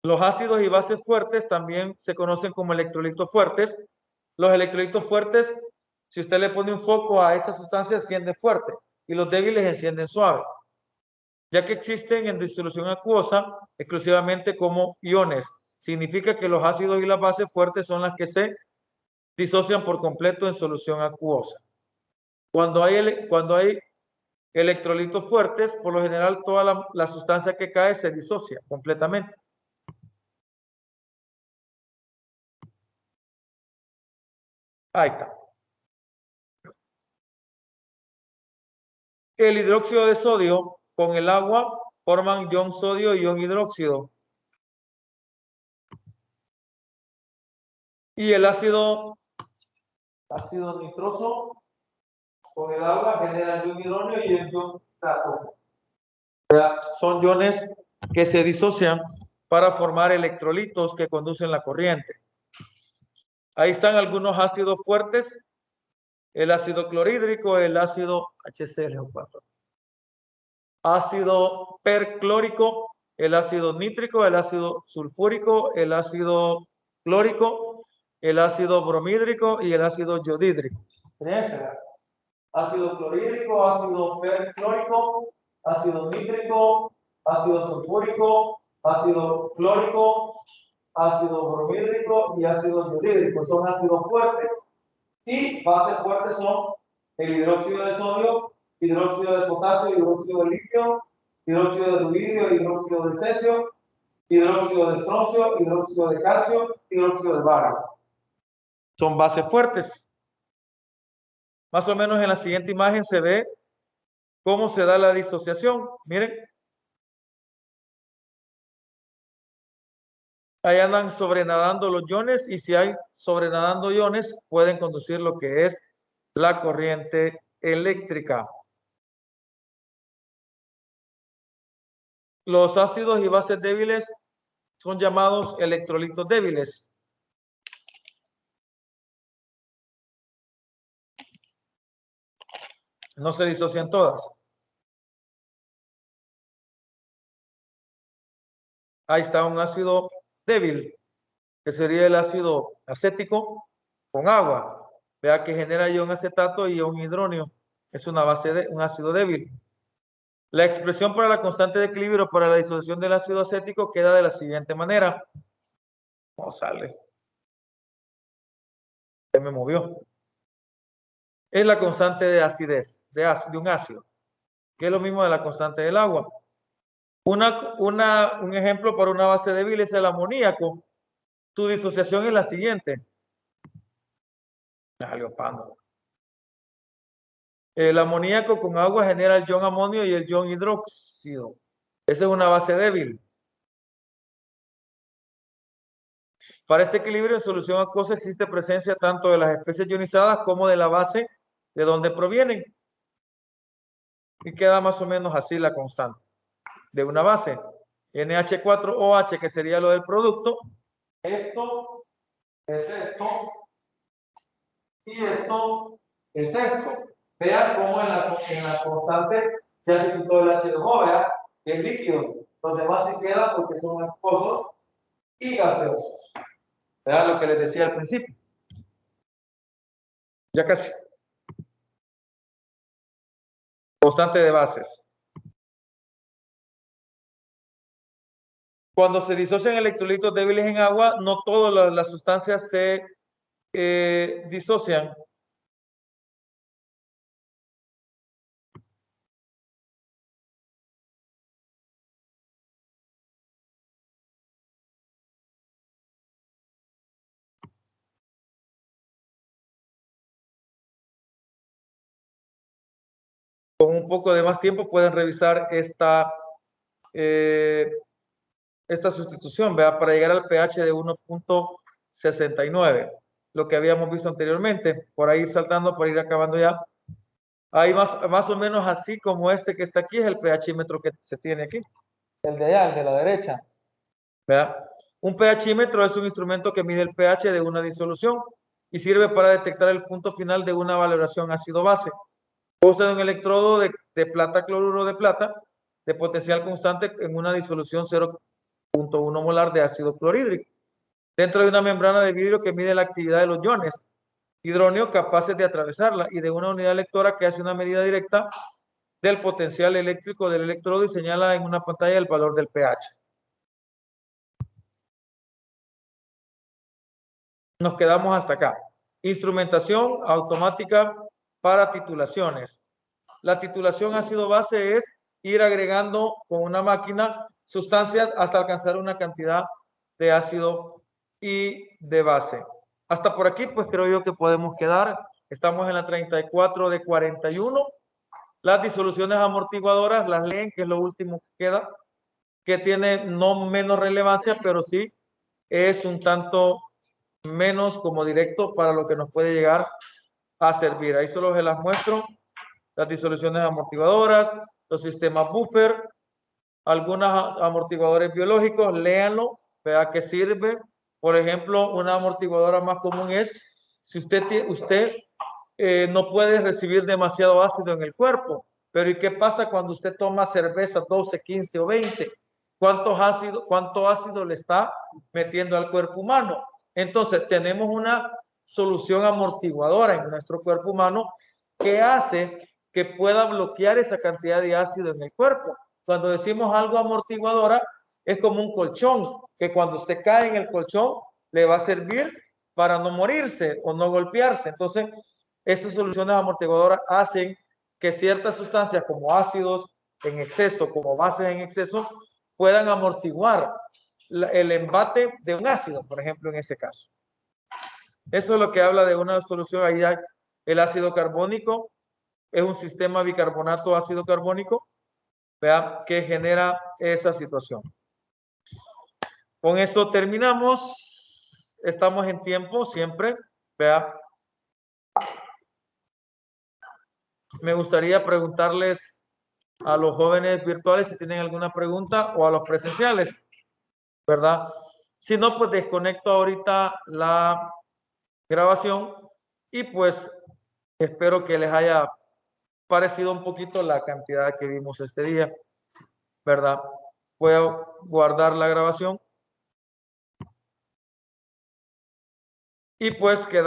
Los ácidos y bases fuertes también se conocen como electrolitos fuertes. Los electrolitos fuertes, si usted le pone un foco a esa sustancia, enciende fuerte, y los débiles encienden suave, ya que existen en disolución acuosa exclusivamente como iones. Significa que los ácidos y las bases fuertes son las que se disocian por completo en solución acuosa. Cuando hay electrolitos fuertes, por lo general toda la sustancia que cae se disocia completamente. Ahí está. El hidróxido de sodio con el agua forman ion sodio y ion hidróxido. Y el ácido nitroso con el agua genera el ion hidrógeno y el ion trato. Son iones que se disocian para formar electrolitos que conducen la corriente. Ahí están algunos ácidos fuertes: el ácido clorhídrico, el ácido HCl4, ácido perclórico, el ácido nítrico, el ácido sulfúrico, el ácido clórico, el ácido bromhídrico y el ácido yodhídrico. Ácido clorhídrico, ácido perclórico, ácido nítrico, ácido sulfúrico, ácido clórico, ácido bromhídrico y ácido yodhídrico. Son ácidos fuertes. Y bases fuertes son el hidróxido de sodio, hidróxido de potasio, hidróxido de litio, hidróxido de rubidio, hidróxido de cesio, hidróxido de estroncio, hidróxido de calcio, hidróxido de bario. Son bases fuertes. Más o menos en la siguiente imagen se ve cómo se da la disociación. Miren. Ahí andan sobrenadando los iones, y si hay sobrenadando iones pueden conducir lo que es la corriente eléctrica. Los ácidos y bases débiles son llamados electrolitos débiles. No se disocian todas. Ahí está un ácido débil, que sería el ácido acético con agua. Vea que genera ion acetato y ion hidróneo. Es una base de un ácido débil. La expresión para la constante de equilibrio para la disociación del ácido acético queda de la siguiente manera. ¿Cómo sale? Se me movió. Es la constante de acidez de un ácido, que es lo mismo de la constante del agua. Un ejemplo para una base débil es el amoníaco. Su disociación es la siguiente. El amoníaco con agua genera el ion amonio y el ion hidróxido. Esa es una base débil. Para este equilibrio en solución acuosa existe presencia tanto de las especies ionizadas como de la base de donde provienen. Y queda más o menos así la constante de una base. NH4OH, que sería lo del producto. Esto es esto. Y esto es esto. Vean cómo en la constante ya se quitó el H2O, vean, que es líquido. Los demás se quedan porque son acuosos y gaseosos. Vean lo que les decía al principio. Ya casi. Constante de bases. Cuando se disocian electrolitos débiles en agua, no todas las sustancias se disocian. Con un poco de más tiempo pueden revisar esta sustitución, ¿verdad? Para llegar al pH de 1.69, lo que habíamos visto anteriormente. Por ahí saltando, por ir acabando ya. Ahí más o menos así como este que está aquí es el pHímetro que se tiene aquí. El de allá, el de la derecha. ¿Verdad? Un pHímetro es un instrumento que mide el pH de una disolución y sirve para detectar el punto final de una valoración ácido-base. Consta de un electrodo de plata cloruro de plata de potencial constante en una disolución 0.1 molar de ácido clorhídrico dentro de una membrana de vidrio que mide la actividad de los iones hidróneo capaces de atravesarla y de una unidad lectora que hace una medida directa del potencial eléctrico del electrodo y señala en una pantalla el valor del pH. Nos quedamos hasta acá. Instrumentación automática para titulaciones. la titulación ácido-base es ir agregando con una máquina sustancias hasta alcanzar una cantidad de ácido y de base. Hasta por aquí, pues creo yo que podemos quedar. Estamos en la 34 de 41. Las disoluciones amortiguadoras las leen, que es lo último que queda, que tiene no menos relevancia, pero sí es un tanto menos como directo para lo que nos puede llegar a servir. Ahí solo se las muestro. Las disoluciones amortiguadoras, los sistemas buffer, algunos amortiguadores biológicos, léanlo, vea que sirve. Por ejemplo, una amortiguadora más común es si usted no puede recibir demasiado ácido en el cuerpo. Pero ¿y qué pasa cuando usted toma cerveza 12, 15 o 20? ¿Cuánto ácido le está metiendo al cuerpo humano? Entonces, tenemos una solución amortiguadora en nuestro cuerpo humano que hace que pueda bloquear esa cantidad de ácido en el cuerpo. Cuando decimos algo amortiguadora, es como un colchón, que cuando usted cae en el colchón, le va a servir para no morirse o no golpearse. Entonces, estas soluciones amortiguadoras hacen que ciertas sustancias como ácidos en exceso, como bases en exceso, puedan amortiguar el embate de un ácido, por ejemplo, en ese caso. Eso es lo que habla de una solución. Ahí hay el ácido carbónico, es un sistema bicarbonato ácido carbónico, ¿vea? Que genera esa situación. Con eso terminamos. Estamos en tiempo siempre, ¿vea? Me gustaría preguntarles a los jóvenes virtuales si tienen alguna pregunta o a los presenciales, ¿verdad? Si no, pues desconecto ahorita la grabación y pues espero que les haya parecido un poquito la cantidad que vimos este día, ¿verdad? Puedo guardar la grabación y pues quedar